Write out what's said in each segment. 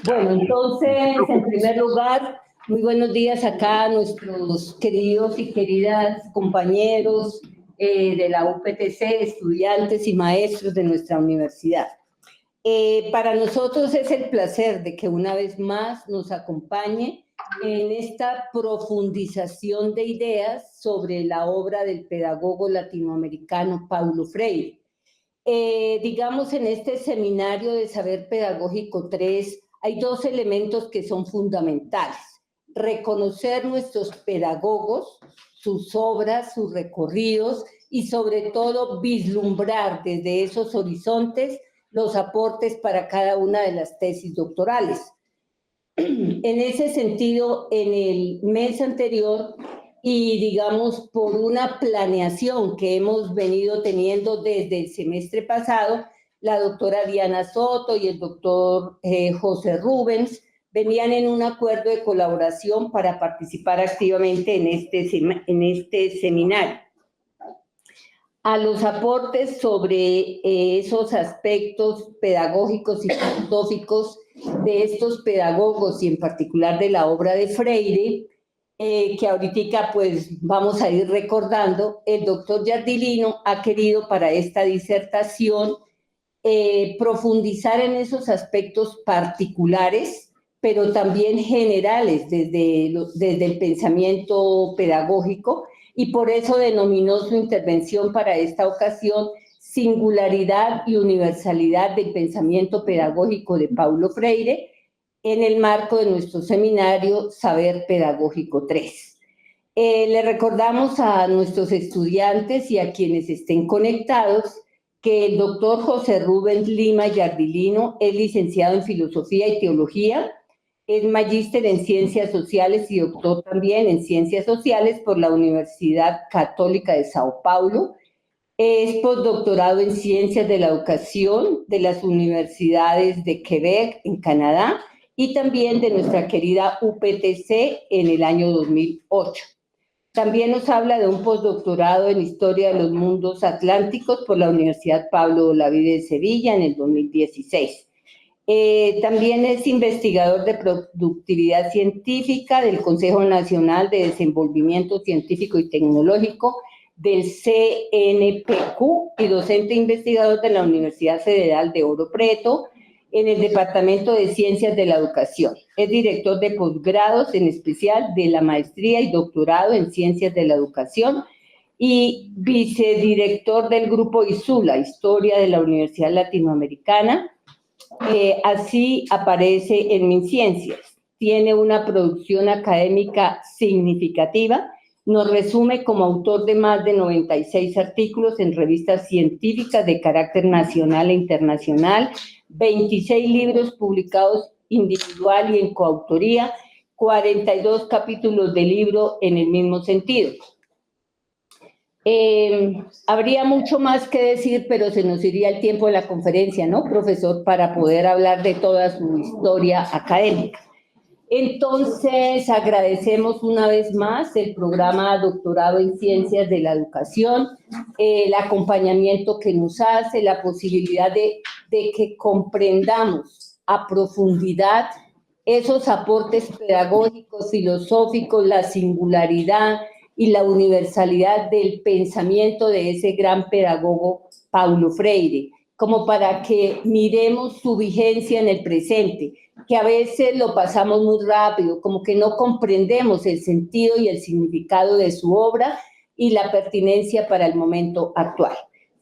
Bueno, entonces, en primer lugar, muy buenos días acá a nuestros queridos y queridas compañeros de la UPTC, estudiantes y maestros de nuestra universidad. Para nosotros es el placer de que una vez más nos acompañe en esta profundización de ideas sobre la obra del pedagogo latinoamericano Paulo Freire. Digamos, en este seminario de Saber Pedagógico 3 hay dos elementos que son fundamentales. Reconocer nuestros pedagogos, sus obras, sus recorridos y sobre todo vislumbrar desde esos horizontes los aportes para cada una de las tesis doctorales. En ese sentido, en el mes anterior y digamos por una planeación que hemos venido teniendo desde el semestre pasado, la doctora Diana Soto y el doctor José Rubens venían en un acuerdo de colaboración para participar activamente en este seminario. A los aportes sobre esos aspectos pedagógicos y filosóficos de estos pedagogos y en particular de la obra de Freire, que ahorita pues vamos a ir recordando, el doctor Giardilino ha querido para esta disertación profundizar en esos aspectos particulares, pero también generales desde el pensamiento pedagógico, y por eso denominó su intervención para esta ocasión Singularidad y Universalidad del Pensamiento Pedagógico de Paulo Freire, en el marco de nuestro seminario Saber Pedagógico 3. Le recordamos a nuestros estudiantes y a quienes estén conectados que el doctor José Rubens Lima Giardilino es licenciado en Filosofía y Teología, es magíster en Ciencias Sociales y doctor también en Ciencias Sociales por la Universidad Católica de Sao Paulo. Es postdoctorado en Ciencias de la Educación de las Universidades de Quebec, en Canadá, y también de nuestra querida UPTC en el año 2008. También nos habla de un postdoctorado en Historia de los Mundos Atlánticos por la Universidad Pablo Olavide de Sevilla en el 2016. También es investigador de productividad científica del Consejo Nacional de Desenvolvimiento Científico y Tecnológico del CNPq y docente investigador de la Universidad Federal de Ouro Preto en el Departamento de Ciencias de la Educación. Es director de posgrados, en especial de la maestría y doctorado en Ciencias de la Educación, y vicedirector del Grupo ISULA, Historia de la Universidad Latinoamericana. Así aparece en MinCiencias. Tiene una producción académica significativa. Nos resume como autor de más de 96 artículos en revistas científicas de carácter nacional e internacional, 26 libros publicados individual y en coautoría, 42 capítulos de libro en el mismo sentido. Habría mucho más que decir, pero se nos iría el tiempo de la conferencia, ¿no, profesor? Para poder hablar de toda su historia académica. Entonces, agradecemos una vez más el programa Doctorado en Ciencias de la Educación, el acompañamiento que nos hace, la posibilidad de que comprendamos a profundidad esos aportes pedagógicos, filosóficos, la singularidad y la universalidad del pensamiento de ese gran pedagogo Paulo Freire, como para que miremos su vigencia en el presente, que a veces lo pasamos muy rápido, como que no comprendemos el sentido y el significado de su obra y la pertinencia para el momento actual.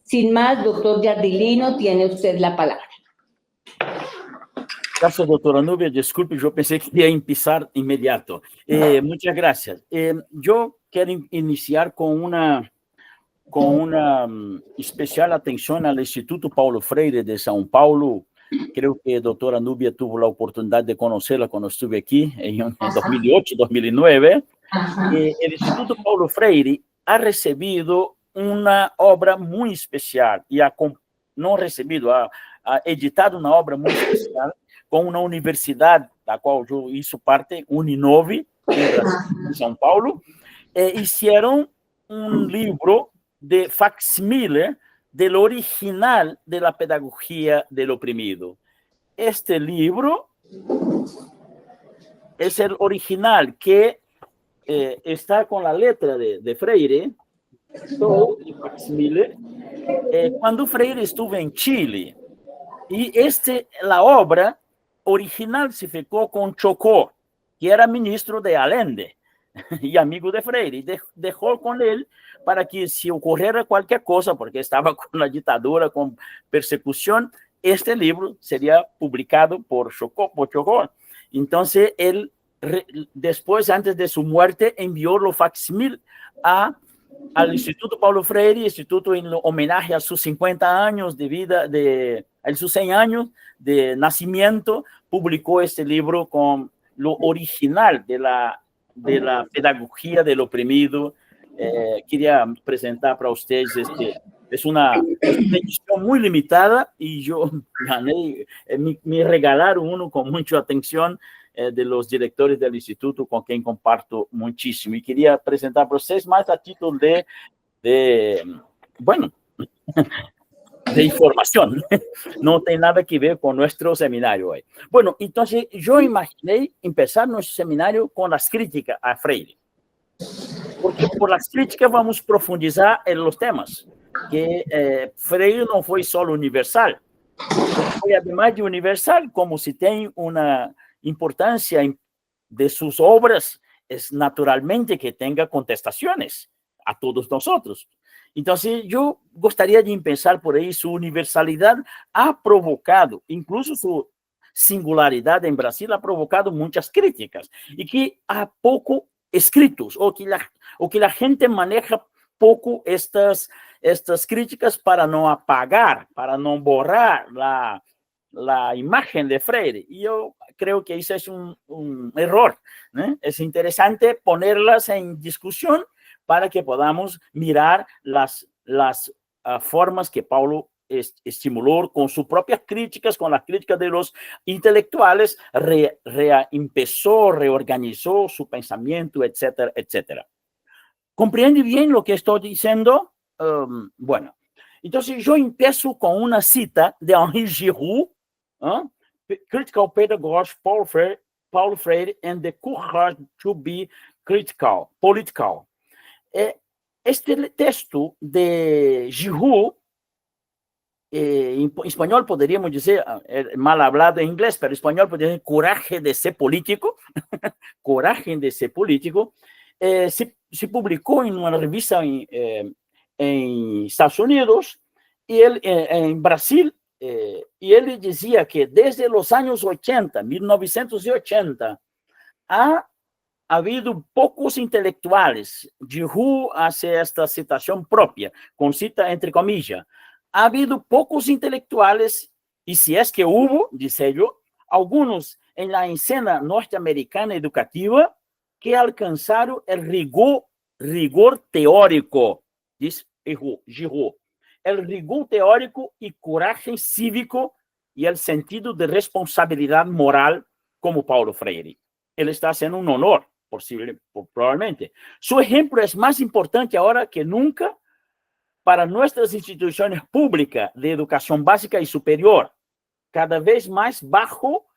Sin más, doctor Giardilino, tiene usted la palabra. Gracias, doctora Nubia. Disculpe, yo pensé que iba a empezar inmediato. Muchas gracias. Yo quiero iniciar con una especial atención al Instituto Paulo Freire de São Paulo. Creo que a doctora Nubia tuvo la oportunidad de conocerla cuando estuve aquí en 2008, 2009. El Instituto Paulo Freire ha recibido una obra muy especial y ha editado una obra muy especial com uma universidade da qual eu hizo parte, Uninove, em São Paulo, hicieron um livro de facsimile del original de la pedagogía del oprimido. Este libro es el original que está con la letra de Freire, todo en facsimile, cuando Freire estuvo en Chile. Y la obra original se ficou con Chocó, que era ministro de Allende y amigo de Freire, y dejó con él para que si ocurriera cualquier cosa, porque estaba con la dictadura, con persecución, este libro sería publicado por Chocó. Entonces, él después, antes de su muerte, envió los facsímil al Instituto Paulo Freire, instituto en homenaje a sus 50 años de vida, a sus 100 años de nacimiento, publicó este libro con lo original de la pedagogía del oprimido. Quería presentar para ustedes es una edición muy limitada y yo gané, me regalaron uno con mucha atención de los directores del instituto con quien comparto muchísimo. Y quería presentar para ustedes más a título bueno, de información. No tiene nada que ver con nuestro seminario hoy. Bueno, entonces yo imaginé empezar nuestro seminario con las críticas a Freire. Porque por las críticas vamos a profundizar en los temas. Que Freire no fue solo universal. Foi, además de universal, como se tem uma importância de suas obras, é naturalmente que tenha contestações a todos nós. Então, eu gostaria de pensar por aí, sua universalidade ha provocado, incluso sua singularidade em Brasil, ha provocado muitas críticas, e que há pouco escritos, ou que a gente maneja pouco estas críticas para não apagar, para não borrar la imagen de Freire. Y yo creo que eso es un error, ¿no? Es interesante ponerlas en discusión para que podamos mirar las formas que Paulo estimuló con sus propias críticas, con las críticas de los intelectuales, empezó, reorganizó su pensamiento, etcétera, etcétera. ¿Comprende bien lo que estoy diciendo? Bueno, entonces yo empiezo con una cita de Henri Giroux, Critical Pedagogy, Paulo Freire and the Courage to be Critical, Political. Este texto de Giroux, en español podríamos decir, mal hablado en inglés, pero en español podríamos decir coraje de ser político, coraje de ser político, se publicó en una revista en Estados Unidos y en Brasil, y él decía que desde los años 80, 1980, ha habido pocos intelectuales. Giroux hace esta citación propia, con cita entre comillas. Ha habido pocos intelectuales, y si es que hubo, dice yo, algunos en la escena norteamericana educativa que alcanzaron el rigor teórico, dice Giroux, el rigor teórico y coraje cívico y el sentido de responsabilidad moral como Paulo Freire. Él está haciendo un honor, probablemente. Su ejemplo es más importante ahora que nunca para nuestras instituciones públicas de educación básica y superior, cada vez más bajo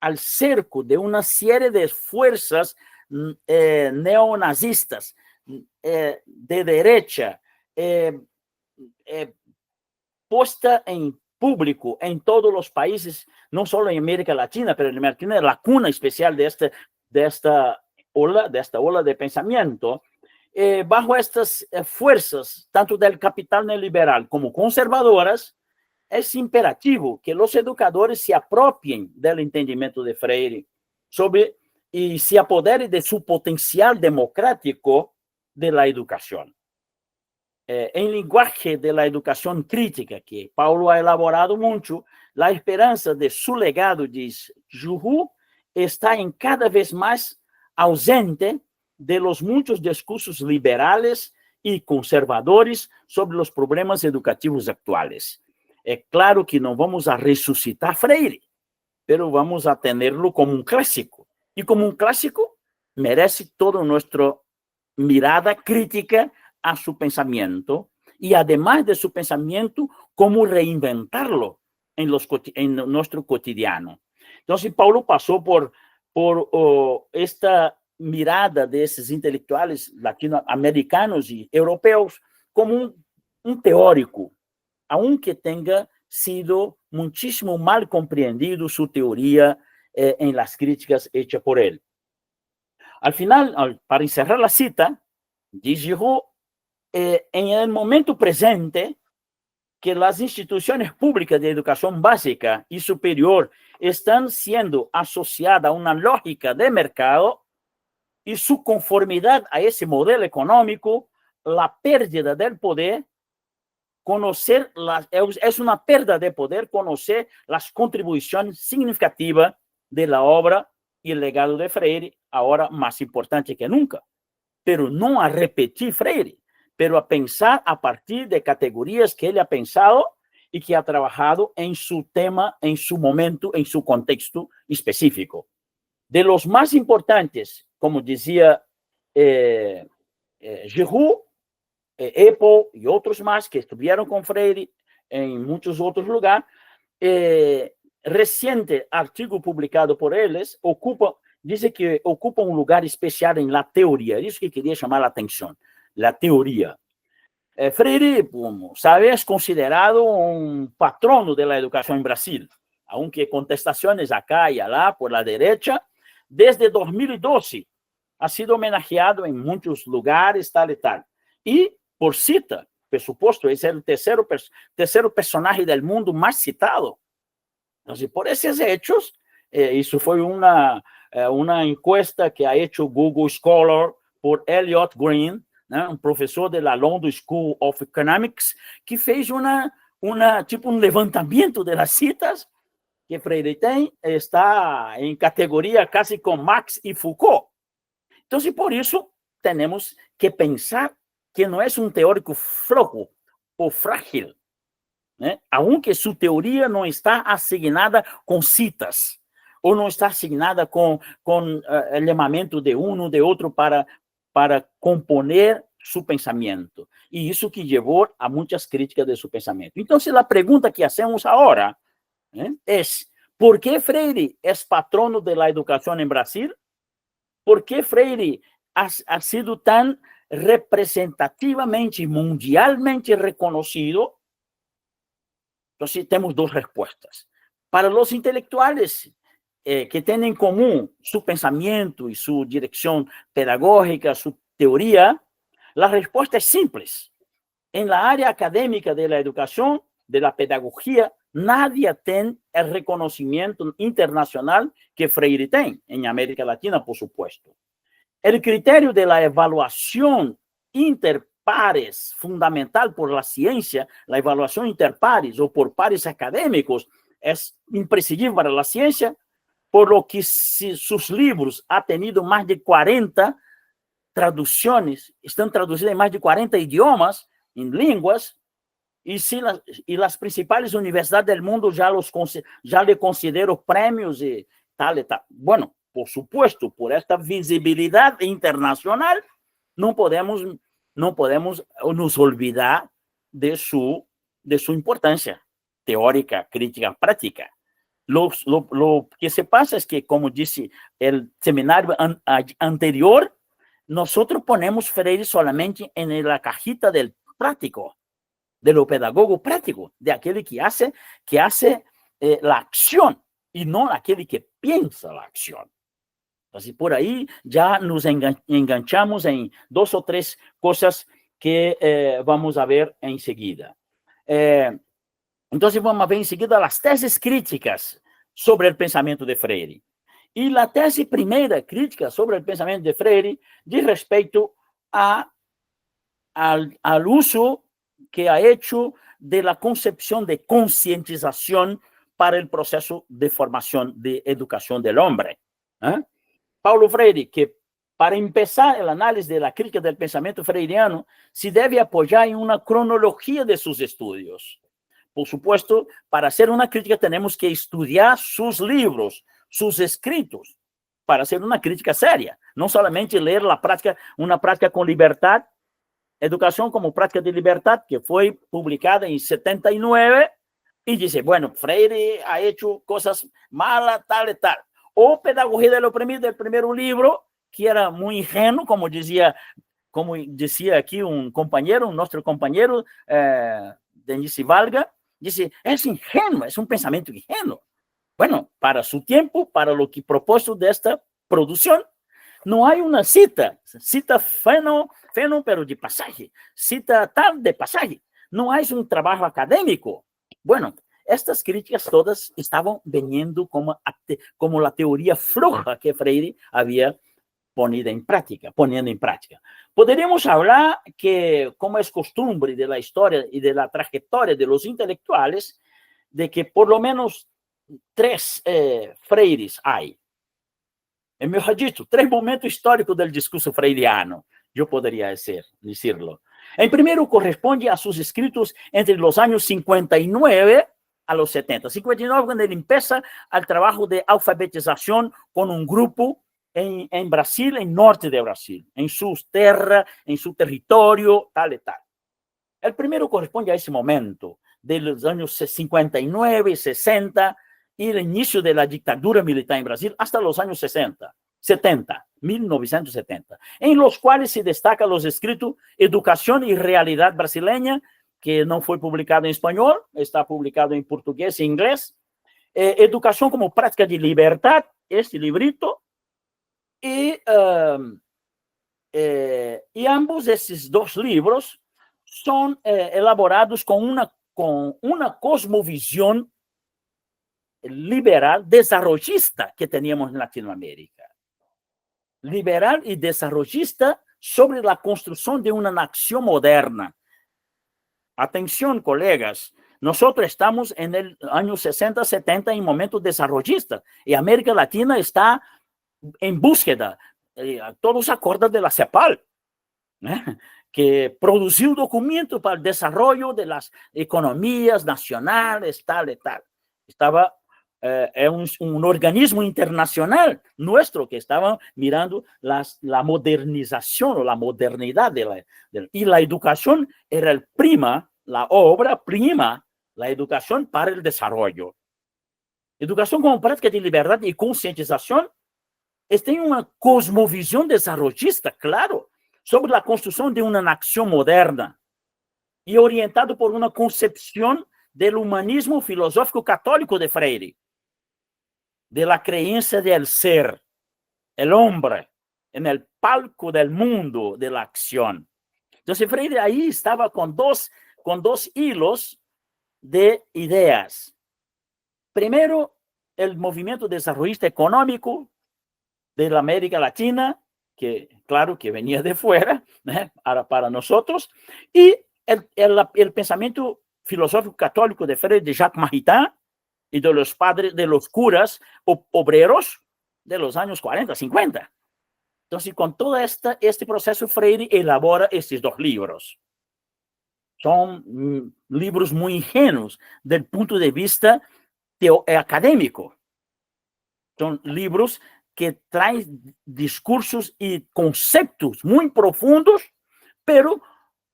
al cerco de una serie de fuerzas neonazistas, de derecha, posta en público en todos los países, no solo en América Latina, pero en América Latina, la cuna especial de esta ola de pensamiento, bajo estas fuerzas, tanto del capital neoliberal como conservadoras, es imperativo que los educadores se apropien del entendimiento de Freire y se apoderen de su potencial democrático de la educación. En lenguaje de la educación crítica, que Paulo ha elaborado mucho, la esperanza de su legado, dice Giroux, está en cada vez más ausente de los muchos discursos liberales y conservadores sobre los problemas educativos actuales. Es claro que no vamos a resucitar Freire, pero vamos a tenerlo como un clásico. Y como un clásico, merece toda nuestra mirada crítica a su pensamiento y además de su pensamiento, cómo reinventarlo en nuestro cotidiano. Entonces, Paulo pasó por esta mirada de esos intelectuales latinoamericanos y europeos como un teórico, aunque tenga sido muchísimo mal comprendido su teoría en las críticas hechas por él. Al final, para encerrar la cita, dice Giroux, en el momento presente, que las instituciones públicas de educación básica y superior están siendo asociadas a una lógica de mercado y su conformidad a ese modelo económico, la pérdida del poder, es una pérdida de poder conocer las contribuciones significativas de la obra y el legado de Freire, ahora más importante que nunca, pero no a repetir Freire, pero a pensar a partir de categorías que él ha pensado y que ha trabajado en su tema, en su momento, en su contexto específico. De los más importantes, como decía Giroux, Apple y otros más que estuvieron con Freire en muchos otros lugares, reciente artículo publicado por ellos dice que ocupa un lugar especial en la teoría. Eso que quería llamar la atención, la teoría. Freire, como sabe, es considerado un patrono de la educación en Brasil, aunque contestaciones acá y allá por la derecha. Desde 2012 ha sido homenajeado en muchos lugares, tal y tal. Y por cita, por supuesto, es el tercero personaje del mundo más citado. Entonces, por esos hechos, eso fue una encuesta que ha hecho Google Scholar por Elliot Green, ¿no? Un profesor de la London School of Economics, que fez un levantamiento de las citas que Freire tem, está en categoría casi con Marx y Foucault. Entonces, por eso tenemos que pensar que no es un teórico flojo o frágil, aunque su teoría no está asignada con citas o no está asignada con el llamamiento de uno de otro para componer su pensamiento. Y eso que llevó a muchas críticas de su pensamiento. Entonces, la pregunta que hacemos ahora es, ¿por qué Freire es patrono de la educación en Brasil? ¿Por qué Freire ha sido tan representativamente, mundialmente reconocido? Entonces, tenemos dos respuestas. Para los intelectuales que tienen en común su pensamiento y su dirección pedagógica, su teoría, la respuesta es simple. En la área académica de la educación, de la pedagogía, nadie tiene el reconocimiento internacional que Freire tiene, en América Latina, por supuesto. El criterio de la evaluación interpares, fundamental por la ciencia, la evaluación interpares o por pares académicos, es imprescindible para la ciencia, por lo que sus libros han tenido más de 40 traducciones, están traducidos en más de 40 idiomas, en lenguas, y las principales universidades del mundo ya le consideran premios y tal y tal. Bueno, por supuesto, por esta visibilidad internacional, no podemos nos olvidar de su importancia teórica, crítica, práctica. Lo que se pasa es que, como dice el seminario anterior, nosotros ponemos Freire solamente en la cajita del práctico, de lo pedagogo práctico, de aquel que hace la acción y no aquel que piensa la acción. Entonces, por ahí ya nos enganchamos en dos o tres cosas que vamos a ver enseguida. Entonces, vamos a ver enseguida las tesis críticas sobre el pensamiento de Freire. Y la tesis primera crítica sobre el pensamiento de Freire dice respecto al uso que ha hecho de la concepción de concientización para el proceso de formación de educación del hombre. Paulo Freire, que para empezar el análisis de la crítica del pensamiento freiriano, se debe apoyar en una cronología de sus estudios. Por supuesto, para hacer una crítica tenemos que estudiar sus libros, sus escritos, para hacer una crítica seria. No solamente leer una práctica con libertad, Educación como Práctica de Libertad, que fue publicada en 79, Y dice, bueno, Freire ha hecho cosas malas, tal y tal. O Pedagogía del Oprimido, del primer libro, que era muy ingenuo, como decía aquí un compañero, nuestro compañero, Denise Valga, dice, es ingenuo, es un pensamiento ingenuo. Bueno, para su tiempo, para lo que propósito de esta producción, no hay una cita feno, pero de pasaje, cita tal de pasaje. No hay un trabajo académico. Bueno, estas críticas todas estaban viniendo como la teoría floja que Freire había poniendo en práctica. Poderíamos hablar que, como es costumbre de la historia y de la trayectoria de los intelectuales, de que por lo menos 3 freires hay. Mejor dicho, 3 momentos históricos del discurso freiriano, yo podría decirlo. En primero, corresponde a sus escritos entre los años 59 a los 70. 59, cuando él empieza el trabajo de alfabetización con un grupo en Brasil, en norte de Brasil, en sus tierras, en su territorio, tal y tal. El primero corresponde a ese momento, de los años 59 y 60, y el inicio de la dictadura militar en Brasil hasta los años 1970, en los cuales se destacan los escritos Educación y Realidad Brasileña, que no fue publicado en español, está publicado en portugués e inglés, Educación como Práctica de Libertad, este librito, y ambos esses 2 libros son elaborados con una cosmovisión liberal desarrollista que teníamos en Latinoamérica. Liberal y desarrollista sobre la construcción de una nación moderna. Atención, colegas, nosotros estamos en el año 60, 70 en momentos desarrollistas y América Latina está en búsqueda. Todos se acuerdan de la CEPAL, que produjo un documento para el desarrollo de las economías nacionales, tal y tal. Estaba un organismo internacional nuestro que estaba mirando la modernización o la modernidad y la educación era la obra prima, la educación para el desarrollo. Educación como práctica de libertad y concientización tem uma cosmovisão desarrollista, claro, sobre a construção de uma nação moderna e orientado por uma concepção do humanismo filosófico católico de Freire, de la creencia del ser, el hombre, en el palco del mundo de la acción. Entonces, Freire ahí estaba con dos hilos de ideas. Primero, el movimiento desarrollista económico de la América Latina, que claro que venía de fuera, para nosotros, y el pensamiento filosófico católico de Freire, de Jacques Maritain, y de los padres, de los curas obreros de los años 40, 50. Entonces, con todo este proceso, Freire elabora estos 2 libros. Son libros muy ingenuos del punto de vista académico. Son libros que traen discursos y conceptos muy profundos, pero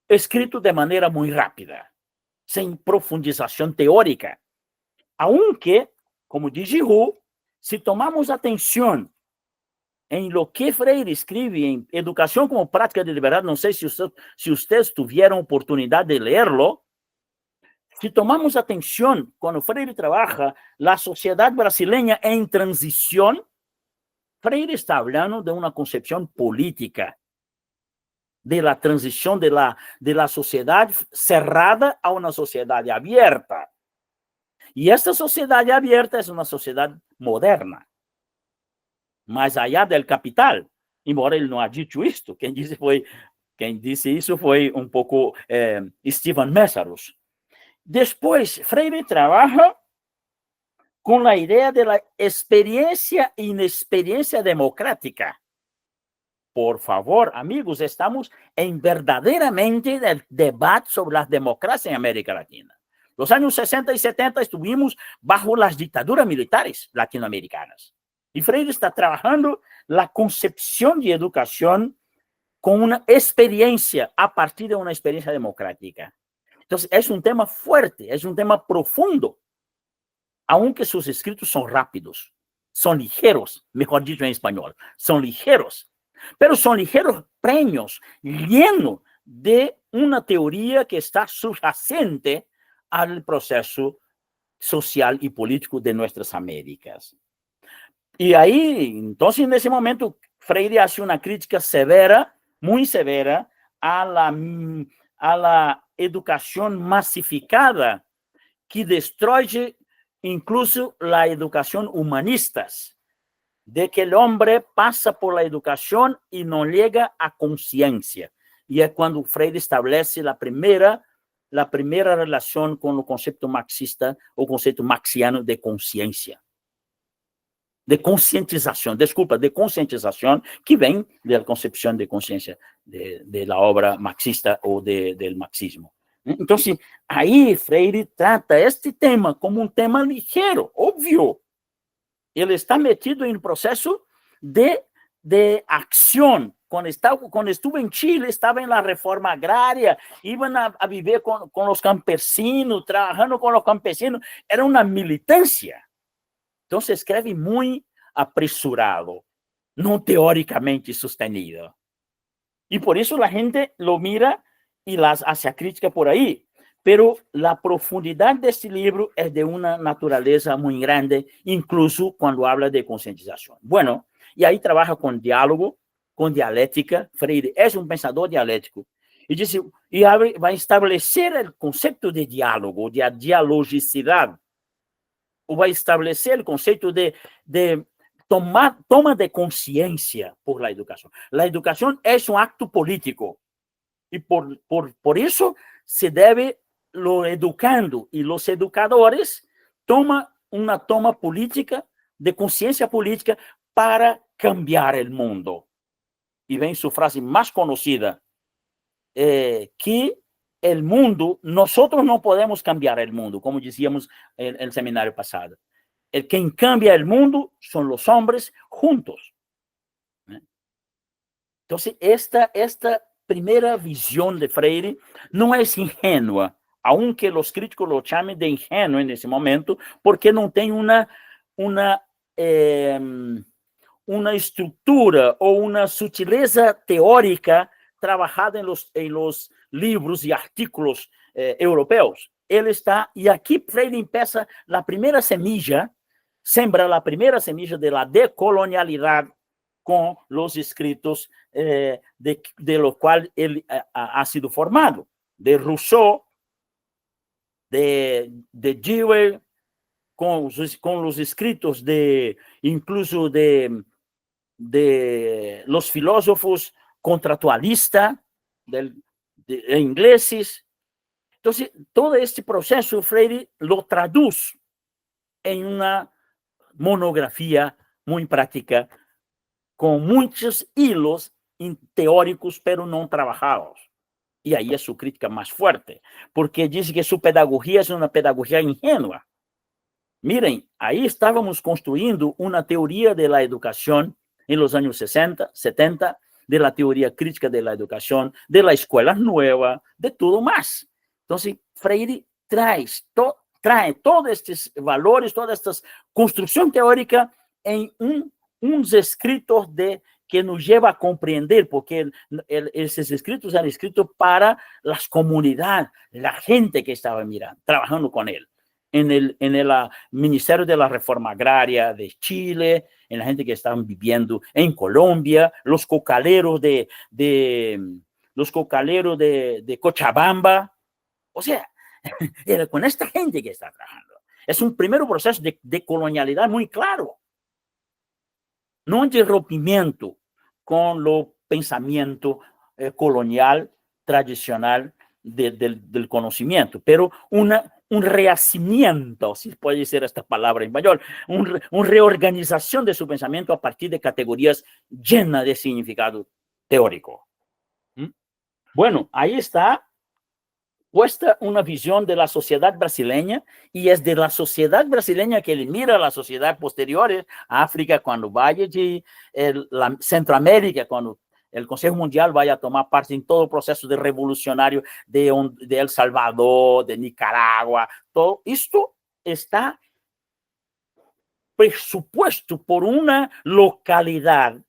escritos de manera muy rápida, sin profundización teórica. Aunque, como dice Giroux, si tomamos atención en lo que Freire escribe en Educación como Práctica de Libertad, no sé si ustedes tuvieron oportunidad de leerlo, si tomamos atención cuando Freire trabaja la sociedad brasileña en transición, Freire está hablando de una concepción política, de la transición de la sociedad cerrada a una sociedad abierta. Y esta sociedad abierta es una sociedad moderna, más allá del capital. Embora él no ha dicho esto, quien dice eso fue un poco Stephen Messaros. Después, Freire trabaja con la idea de la experiencia e inexperiencia democrática. Por favor, amigos, estamos en verdaderamente el debate sobre la democracia en América Latina. Los años 60 y 70 estuvimos bajo las dictaduras militares latinoamericanas. Y Freire está trabajando la concepción de educación con una experiencia a partir de una experiencia democrática. Entonces, es un tema fuerte, es un tema profundo, aunque sus escritos son rápidos, son ligeros, mejor dicho en español, son ligeros, pero son ligeros preños, llenos de una teoría que está subyacente al proceso social y político de nuestras Américas. Y ahí, entonces, en ese momento, Freire hace una crítica severa, muy severa, a la educación masificada que destruye incluso la educación humanista, de que el hombre pasa por la educación y no llega a conciencia. Y es cuando Freire establece la primera relación con el concepto marxista o concepto marxiano de conciencia. De concientización, disculpa, de concientización que viene de la concepción de conciencia de la obra marxista o del marxismo. Entonces, ahí Freire trata este tema como un tema ligero, obvio. Él está metido en un proceso de acción. Cuando estuve en Chile, estaba en la reforma agraria, iban a vivir con los campesinos, trabajando con los campesinos. Era una militancia. Entonces escreve muy apresurado, no teóricamente sostenido. Y por eso la gente lo mira y hace crítica por ahí. Pero la profundidad de este libro es de una naturaleza muy grande, incluso cuando habla de concientización. Bueno, y ahí trabaja con diálogo, con dialéctica. Freire es un pensador dialéctico. Y dice, va a establecer el concepto de diálogo, de dialogicidad, o va a establecer el concepto de toma de conciencia por la educación. La educación es un acto político y por eso se debe lo educando y los educadores toman una toma política, de conciencia política para cambiar el mundo. Y ven su frase más conocida, que el mundo, nosotros no podemos cambiar el mundo, como decíamos en el seminario pasado. El quien cambia el mundo son los hombres juntos. Entonces, esta primera visión de Freire no es ingenua, aunque los críticos lo llamen de ingenuo en ese momento, porque no tiene una estructura o una sutileza teórica trabajada en los libros y artículos europeos. Él está, y aquí Freire empieza la primera semilla, sembra la primera semilla de la decolonialidad con los escritos de los cuales él ha sido formado, de Rousseau, de Dewey, con los escritos incluso de los filósofos contractualistas ingleses. Entonces, todo este proceso Freire lo traduce en una monografía muy práctica, con muchos hilos teóricos, pero no trabajados. Y ahí es su crítica más fuerte, porque dice que su pedagogía es una pedagogía ingenua. Miren, ahí estábamos construyendo una teoría de la educación en los años 60, 70, de la teoría crítica de la educación, de la escuela nueva, de todo más. Entonces, Freire trae todos estos valores, toda esta construcción teórica en unos escritos que nos lleva a comprender, porque esos escritos eran escritos para las comunidades, la gente que estaba mirando, trabajando con él. En el Ministerio de la Reforma Agraria de Chile, en la gente que estaban viviendo en Colombia, los cocaleros de Cochabamba. O sea, era con esta gente que está trabajando. Es un primer proceso de colonialidad muy claro. No de rompimiento con lo pensamiento colonial tradicional del conocimiento, pero un rehacimiento, si puede ser esta palabra en español, una reorganización de su pensamiento a partir de categorías llenas de significado teórico. Bueno, ahí está puesta una visión de la sociedad brasileña, y es de la sociedad brasileña que él mira a la sociedad posterior, África cuando vaya de Centroamérica, cuando el Consejo Mundial vaya a tomar parte en todo el proceso de revolucionario de El Salvador, de Nicaragua. Todo esto está presupuesto por una localidad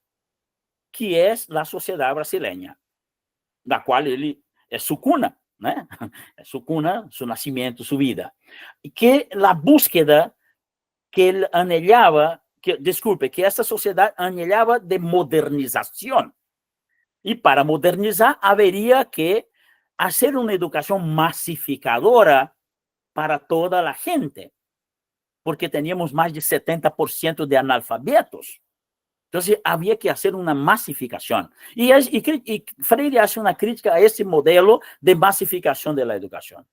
que es la sociedad brasileña, la cual él es su cuna, ¿no? Es su cuna, su nacimiento, su vida. Y que la búsqueda que él anhelaba, que esta sociedad anhelaba de modernización. Y para modernizar habría que hacer una educación masificadora para toda la gente, porque teníamos más de 70% de analfabetos. Entonces, había que hacer una masificación. Y Freire hace una crítica a ese modelo de masificación de la educación.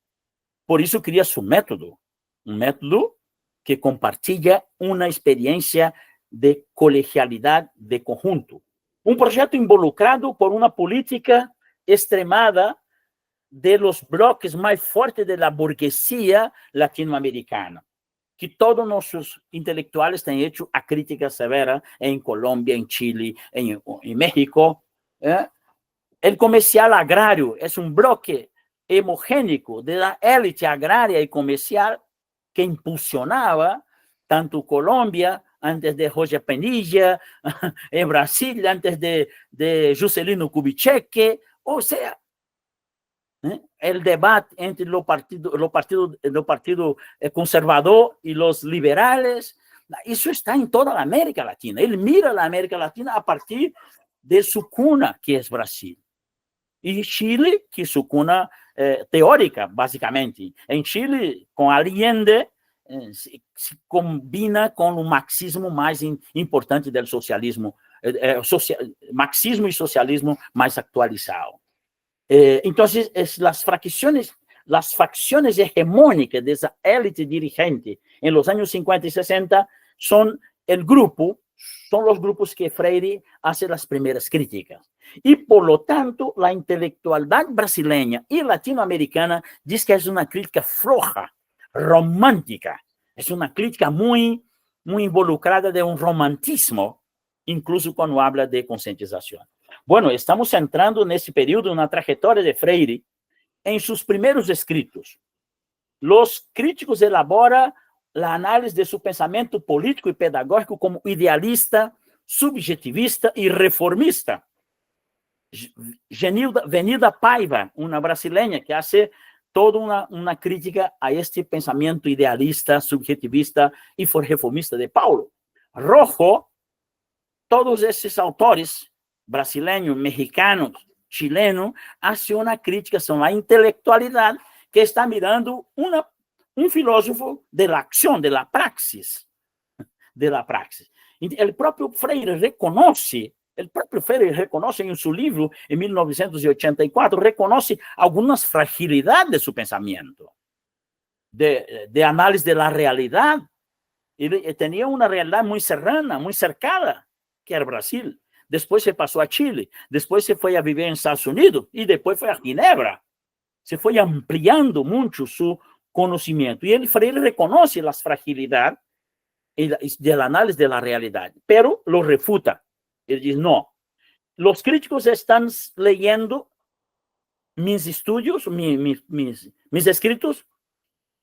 Por eso cría su método, un método que compartilla una experiencia de colegialidad de conjunto. Un proyecto involucrado por una política extremada de los bloques más fuertes de la burguesía latinoamericana, que todos nuestros intelectuales han hecho a crítica severa en Colombia, en Chile, en México. El comercial agrario es un bloque homogéneo de la élite agraria y comercial que impulsionaba tanto Colombia, antes de Roger Penilla, en Brasil, antes de Juscelino Kubitschek, o sea, el debate entre los partidos conservador y los liberales, eso está en toda la América Latina. Él mira la América Latina a partir de su cuna, que es Brasil. Y Chile, que es su cuna teórica, básicamente. En Chile, con Allende, se combina con el marxismo más importante del socialismo, marxismo y socialismo más actualizado. Entonces, las facciones hegemónicas de esa élite dirigente en los años 50 y 60 son los grupos que Freire hace las primeras críticas. Y por lo tanto, la intelectualidad brasileña y latinoamericana dice que es una crítica floja, romántica. Es una crítica muy, muy involucrada de un romantismo, incluso cuando habla de concientización. Bueno, estamos entrando nesse período na trajetória de Freire em seus primeiros escritos. Os críticos elaboram a análise de seu pensamento político e pedagógico como idealista, subjetivista e reformista. Venida Paiva, uma brasileña que hace toda uma crítica a este pensamento idealista, subjetivista e reformista de Paulo. Rojo, todos esses autores brasileños, mexicanos, chilenos, hace una crítica sobre la intelectualidad que está mirando un filósofo de la acción, de la praxis. El propio Freire reconoce en su libro, en 1984, reconoce algunas fragilidades de su pensamiento, de análisis de la realidad. Él tenía una realidad muy serrana, muy cercada, que era Brasil. Después se pasó a Chile, después se fue a vivir en Estados Unidos y después fue a Ginebra. Se fue ampliando mucho su conocimiento. Y Freire reconoce las fragilidades del análisis de la realidad, pero lo refuta. Él dice, no, los críticos están leyendo mis estudios, mis escritos,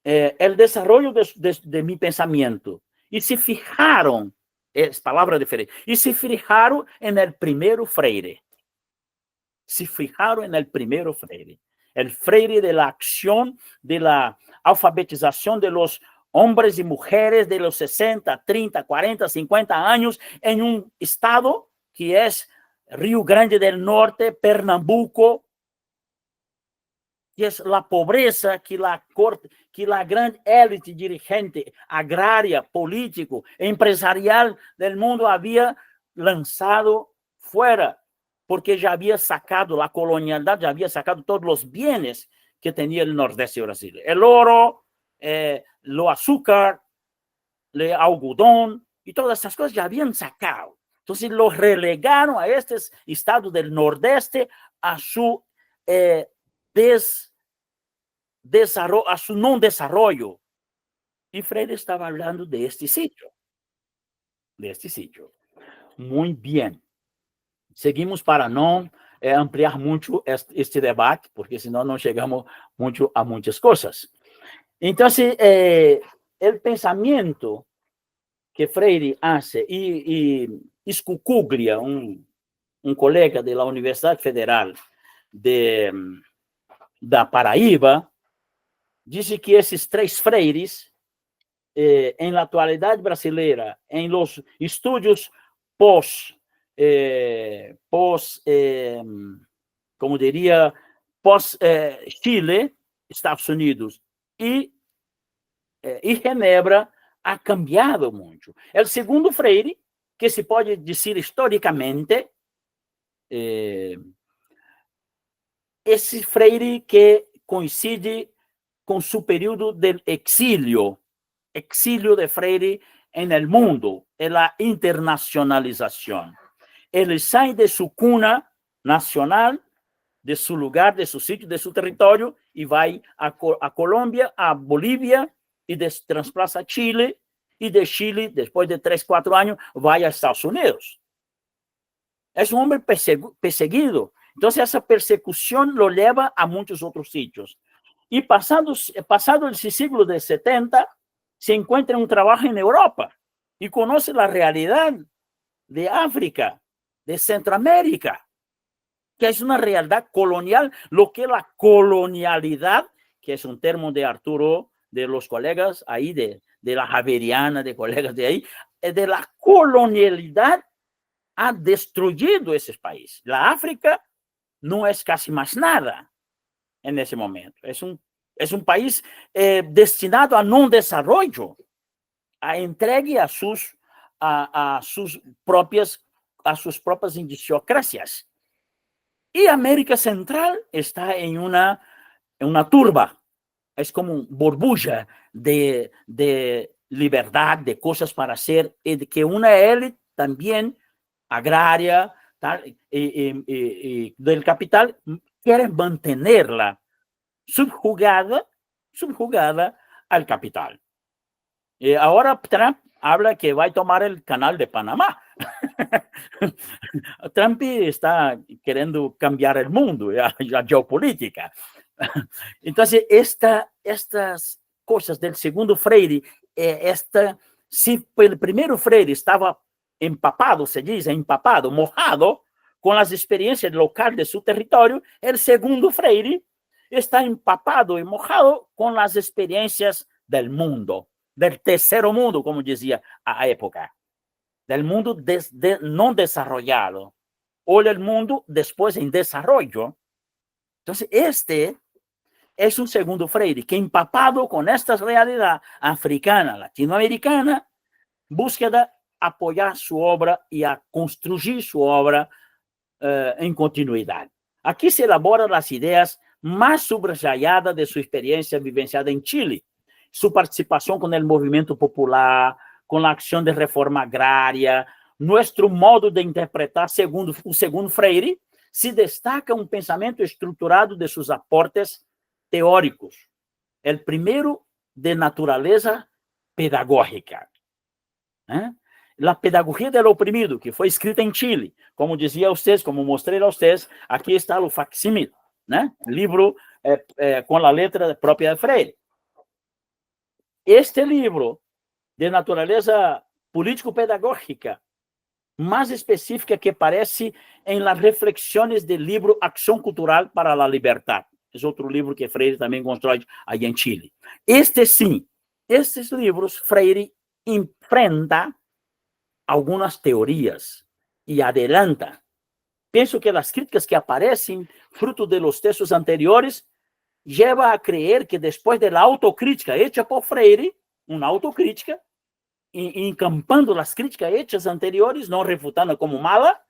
el desarrollo de mi pensamiento. Y se fijaron, es palabra de Freire, y se fijaron en el primero Freire. Se fijaron en el primero Freire. El Freire de la acción, de la alfabetización de los hombres y mujeres de los 60, 30, 40, 50 años en un estado que es Río Grande del Norte, Pernambuco, que es la pobreza que la gran élite dirigente agraria, político, empresarial del mundo había lanzado fuera, porque ya había sacado la colonialidad, ya había sacado todos los bienes que tenía el nordeste de Brasil. El oro, lo azúcar, el algodón y todas esas cosas ya habían sacado. Entonces los relegaron a estos estados del nordeste a su a su no desarrollo. Y Freire estaba hablando de este sitio. Muy bien. seguimos para no ampliar mucho este debate, porque senão não chegamos mucho a muchas cosas. Entonces, el pensamiento que Freire hace, y Scucuglia, un colega de la Universidad Federal da Paraíba, dice que esses três freires, en la actualidad brasileira, en los estudios como diría, pós Chile, Estados Unidos e Genebra, ha cambiado muito. O segundo Freire, que se pode dizer historicamente, esse Freire que coincide com su período del exilio de Freire en el mundo, en la internacionalización. Él sale de su cuna nacional, de su lugar, de su sitio, de su territorio, y va a Colombia, a Bolivia, y transplaza a Chile, y de Chile, después de 3, 4 años, va a Estados Unidos. Es un hombre perseguido. Entonces, esa persecución lo lleva a muchos otros sitios. Y pasado el siglo de 70, se encuentra en un trabajo en Europa y conoce la realidad de África, de Centroamérica, que es una realidad colonial, lo que la colonialidad, que es un término de Arturo, de los colegas ahí, de la Javeriana, de colegas de ahí, de la colonialidad ha destruido ese país. La África no es casi más nada en ese momento. Es un país destinado a no desarrollo, a entregue a sus propias indiciocracias. Y América Central está en una turba, es como una burbuja de libertad, de cosas para hacer, y que una élite también agraria del capital quiere mantenerla subjugada al capital. Ahora Trump habla que va a tomar el canal de Panamá. Trump está queriendo cambiar el mundo, la geopolítica. Entonces, estas cosas del segundo Freire, si el primero Freire estaba empapado, se dice, empapado, mojado, con las experiencias locales de su territorio, el segundo Freire está empapado y mojado con las experiencias del mundo, del tercero mundo, como decía a época, del mundo no desarrollado, o del mundo después en desarrollo. Entonces, este es un segundo Freire que, empapado con esta realidad africana, latinoamericana, busca apoyar su obra y a construir su obra en continuidad. Aquí se elaboran las ideas más subrayadas de su experiencia vivenciada en Chile, su participación con el movimiento popular, con la acción de reforma agraria, nuestro modo de interpretar segundo Freire, se destaca un pensamiento estructurado de sus aportes teóricos. El primero, de naturaleza pedagógica. La pedagogía del oprimido, que fue escrita en Chile, como decía a ustedes, como mostré a ustedes, aquí está el facsímil, libro con la letra propia de Freire. Este libro de naturaleza político-pedagógica, más específica, que aparece en las reflexiones del libro Acción Cultural para la Libertad. Es otro libro que Freire también construye allá en Chile. Estos libros, Freire enfrenta algunas teorías y adelanta. Pienso que las críticas que aparecen fruto de los textos anteriores lleva a creer que después de la autocrítica hecha por Freire, una autocrítica, encampando las críticas hechas anteriores, no refutando como mala,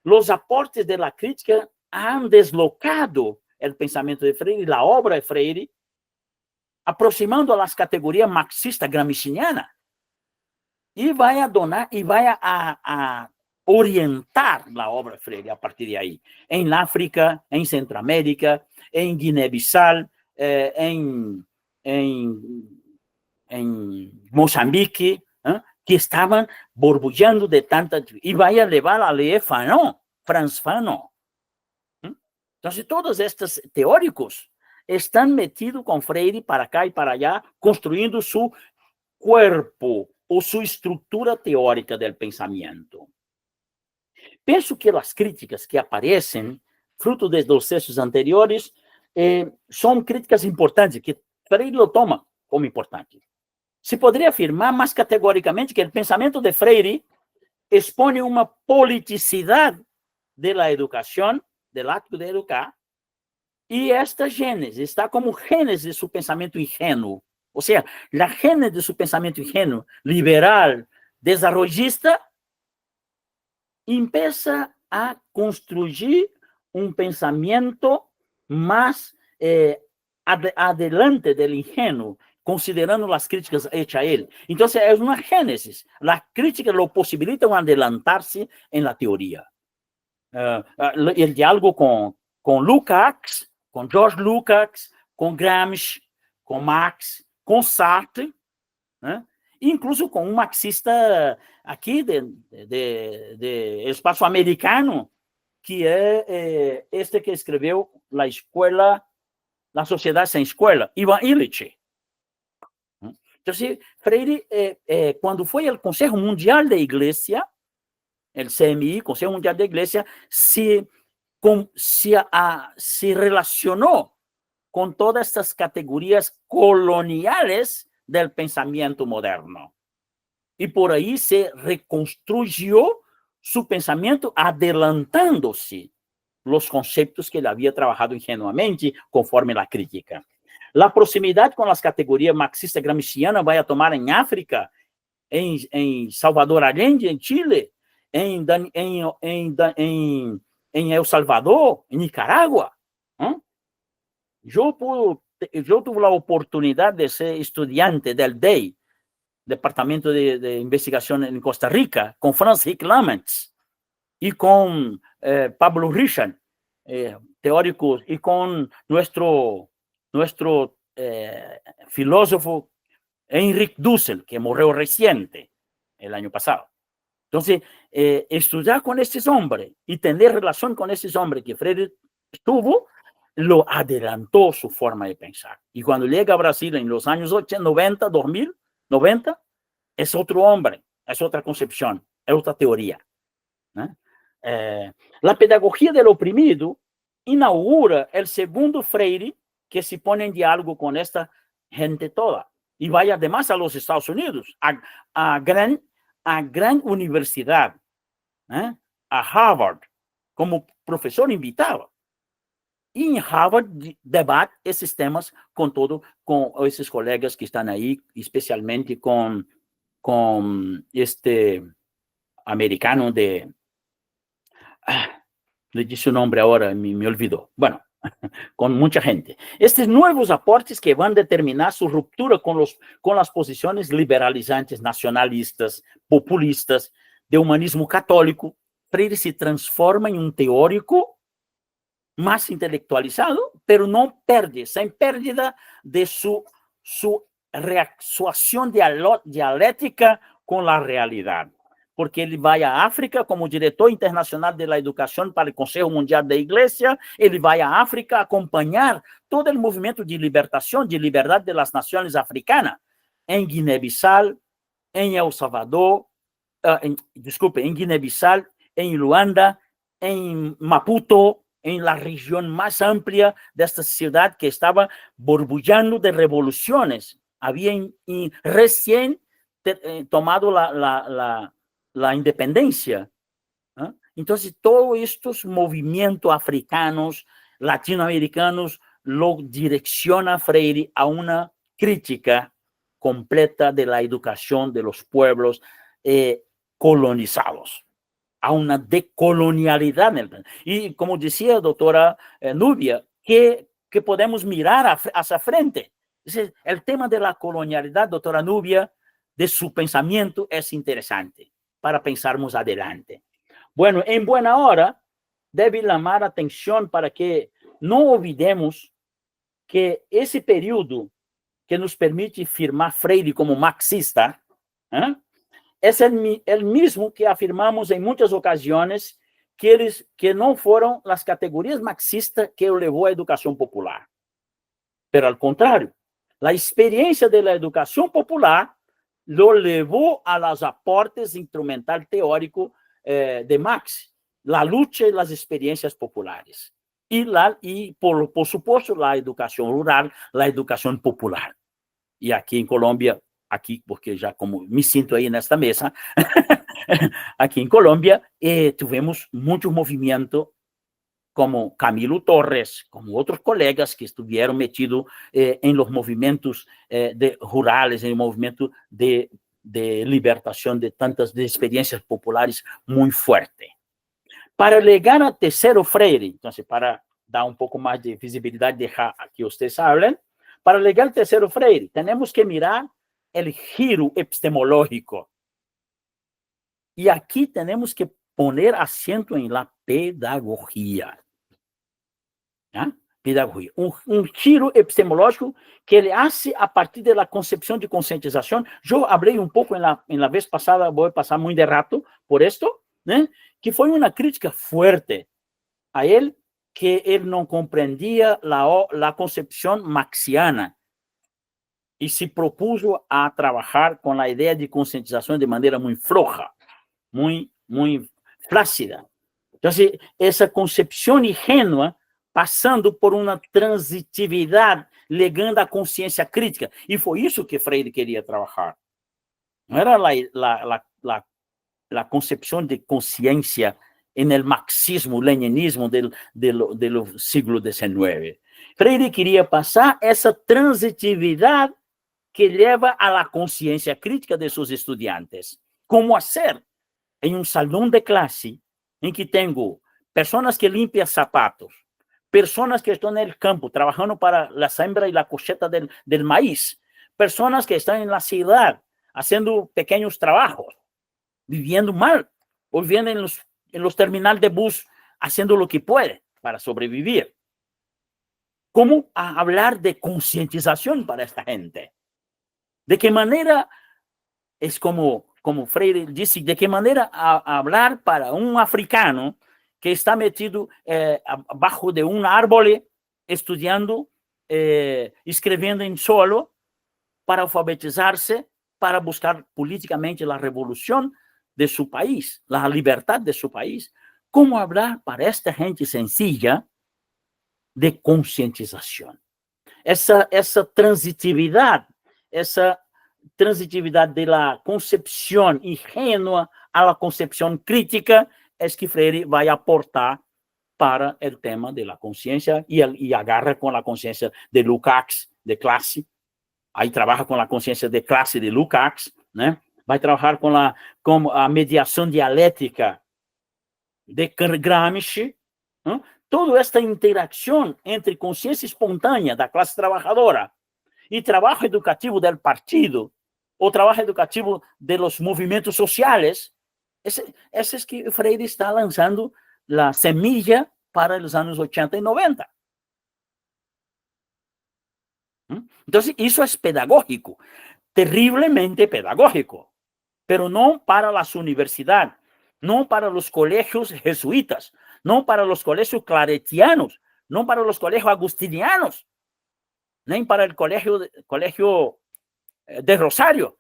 los aportes de la crítica han deslocado el pensamiento de Freire, la obra de Freire, aproximando a las categorías marxista-gramsciana, y vaya a orientar la obra de Freire a partir de ahí, en África, en Centroamérica, en Guinea-Bissau, en Mozambique, que estaban borbullando de tanta, y vaya a llevar a leer Fanon, Franz Fanon. Entonces, todos estos teóricos están metidos con Freire para acá y para allá, construyendo su cuerpo o su estructura teórica del pensamiento. Penso que las críticas que aparecen, fruto de los textos anteriores, son críticas importantes, que Freire lo toma como importante. Se podría afirmar más categóricamente que el pensamiento de Freire expone una politicidad de la educación, del acto de educar, y esta génesis está como génesis de su pensamiento ingenuo. O sea, la génesis de su pensamiento ingenuo, liberal, desarrollista, empieza a construir un pensamiento más adelante del ingenuo, considerando las críticas hechas a él. Entonces, es una génesis. Las críticas lo posibilitan adelantarse en la teoría. El diálogo con Lukács, con George Lukács, con Gramsci, con Marx, con Sartre, incluso con un marxista aquí de espaço americano, que é este que escreveu La Sociedade Sem Escuela, Ivan Illich. Entonces, Freire, cuando fue al Consejo Mundial de Iglesia, el CMI, Consejo Mundial de Iglesia, se relacionó con todas estas categorías coloniales del pensamiento moderno. Y por ahí se reconstruyó su pensamiento adelantándose los conceptos que él había trabajado ingenuamente conforme la crítica. La proximidad con las categorías marxista gramsciana va a tomar en África, en Salvador Allende, en Chile, en El Salvador, en Nicaragua. Yo tuve la oportunidad de ser estudiante del DEI, Departamento de Investigación en Costa Rica, con Franz Hick-Laments y con Pablo Richard, teóricos, y con nuestro filósofo Heinrich Dussel, que murió reciente el año pasado. Entonces, estudiar con estos hombres y tener relación con estos hombres que Freire tuvo, lo adelantó su forma de pensar. Y cuando llega a Brasil en los años 80, 90, 2000, 90, es otro hombre, es otra concepción, es otra teoría. La pedagogía del oprimido inaugura el segundo Freire que se pone en diálogo con esta gente toda y vaya además a los Estados Unidos, a gran universidad, a Harvard, como profesor invitado. Y en Harvard debate esos temas con esos colegas que están ahí, especialmente con este americano le dije su nombre ahora, me olvidó. Bueno, con mucha gente. Estos nuevos aportes que van a determinar su ruptura con las posiciones liberalizantes, nacionalistas, populistas, de humanismo católico, Freire se transforma en un teórico más intelectualizado, pero no sin pérdida de su reacción dialéctica con la realidad. Porque él va a África como director internacional de la educación para el Consejo Mundial de Iglesia, él va a África a acompañar todo el movimiento de libertación, de libertad de las naciones africanas, en Guinea-Bissau, en El Salvador, en Guinea-Bissau, en Luanda, en Maputo, en la región más amplia de esta ciudad que estaba burbujeando de revoluciones. Habían recién tomado la independencia. Entonces, todos estos movimientos africanos, latinoamericanos, lo direcciona Freire a una crítica completa de la educación de los pueblos colonizados, a una decolonialidad. Y como decía doctora Nubia, que podemos mirar hacia frente. El tema de la colonialidad, doctora Nubia, de su pensamiento es interesante para pensarmos adelante. Bueno, en buena hora, debe llamar atención para que no olvidemos que ese periodo que nos permite firmar Freire como marxista, es el mismo que afirmamos en muchas ocasiones que no fueron las categorías marxistas que lo llevó a educación popular. Pero al contrario, la experiencia de la educación popular lo llevó a los aportes instrumental teórico de Marx, la lucha y las experiencias populares. Y por supuesto, la educación rural, la educación popular. Y aquí en Colombia, aquí, porque ya como me siento ahí en esta mesa, aquí en Colombia tuvimos mucho movimiento como Camilo Torres, como otros colegas que estuvieron metidos en los movimientos rurales, en el movimiento de libertación de tantas de experiencias populares muy fuerte. Para llegar a Tercero Freire, entonces, para dar un poco más de visibilidad, dejar que ustedes hablen, para llegar a Tercero Freire, tenemos que mirar el giro epistemológico. Y aquí tenemos que poner acento en la pedagogía. ¿Ya? Pedagogía. Un giro epistemológico que ele hace a partir de la concepción de concientización. Yo hablé un poco en la vez pasada, voy a pasar muy de rato por esto, ¿eh? Que fue una crítica fuerte a él, que él no comprendía la concepción marxiana y se propuso a trabajar con la idea de concientización de manera muy floja, muy flácida. Entonces, esa concepción ingenua passando por uma transitividade, legando a consciência crítica. E foi isso que Freire queria trabalhar. Não era a concepção de consciência en el marxismo-leninismo do siglo XIX. Freire queria passar essa transitividade que leva a la consciência crítica de seus estudiantes. Como fazer em um salão de classe em que tenho pessoas que limpiam sapatos, personas que están en el campo trabajando para la siembra y la cosecha del maíz, personas que están en la ciudad haciendo pequeños trabajos, viviendo mal, o viviendo en los terminales de bus haciendo lo que puede para sobrevivir. ¿Cómo hablar de concientización para esta gente? ¿De qué manera es como Freire dice, de qué manera hablar para un africano que está metido abajo de un árbol estudiando, escribiendo en solo para alfabetizarse, para buscar políticamente la revolución de su país, la libertad de su país? ¿Cómo hablar para esta gente sencilla de concientización? Esa transitividad de la concepción ingenua a la concepción crítica es que Freire va a aportar para el tema de la conciencia y agarra con la conciencia de Lukács, de clase. Ahí trabaja con la conciencia de clase de Lukács, ¿no? Va a trabajar con la mediación dialéctica de Gramsci, ¿no? Toda esta interacción entre conciencia espontánea de la clase trabajadora y trabajo educativo del partido o trabajo educativo de los movimientos sociales, ese es que Freire está lanzando la semilla para los años 80 y 90. Entonces, eso es pedagógico, terriblemente pedagógico, pero no para las universidades, no para los colegios jesuitas, no para los colegios claretianos, no para los colegios agustinianos, ni para el colegio de Rosario.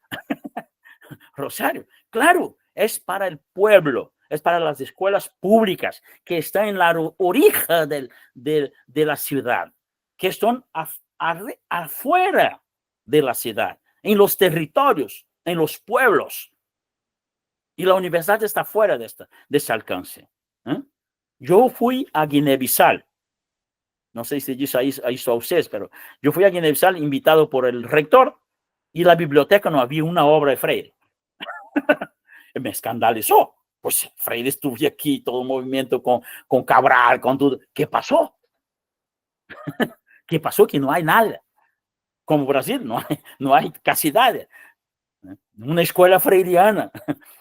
Rosario, claro, es para el pueblo, es para las escuelas públicas que están en la orilla de la ciudad, que están afuera de la ciudad, en los territorios, en los pueblos. Y la universidad está fuera de ese alcance. Yo fui a Guinea-Bissau. No sé si dice eso a ustedes, pero yo fui a Guinea-Bissau invitado por el rector y en la biblioteca no había una obra de Freire. Me escandalizó. Pues Freire estuvo aquí, todo el movimiento con Cabral, con todo. ¿Qué pasó? ¿Qué pasó? Que no hay nada. Como Brasil, no hay casi nada. Una escuela freiriana.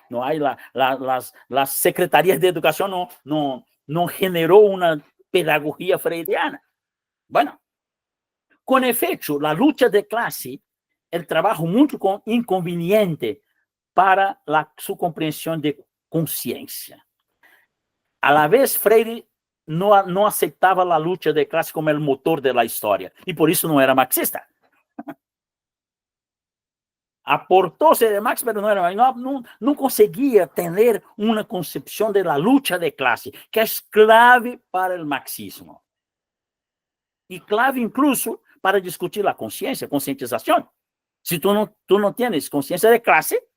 No hay las secretarías de educación, no generó una pedagogía freiriana. Bueno, con efecto, la lucha de clase, el trabajo mucho inconveniente para su comprensión de conciencia. a la vez Freire no aceptaba la lucha de clase como el motor de la historia, y por eso no era marxista. Aportóse de Marx, pero no conseguía tener una concepción de la lucha de clase, que es clave para el marxismo. Y clave incluso para discutir la conciencia, concientización. Si tú no tienes conciencia de clase,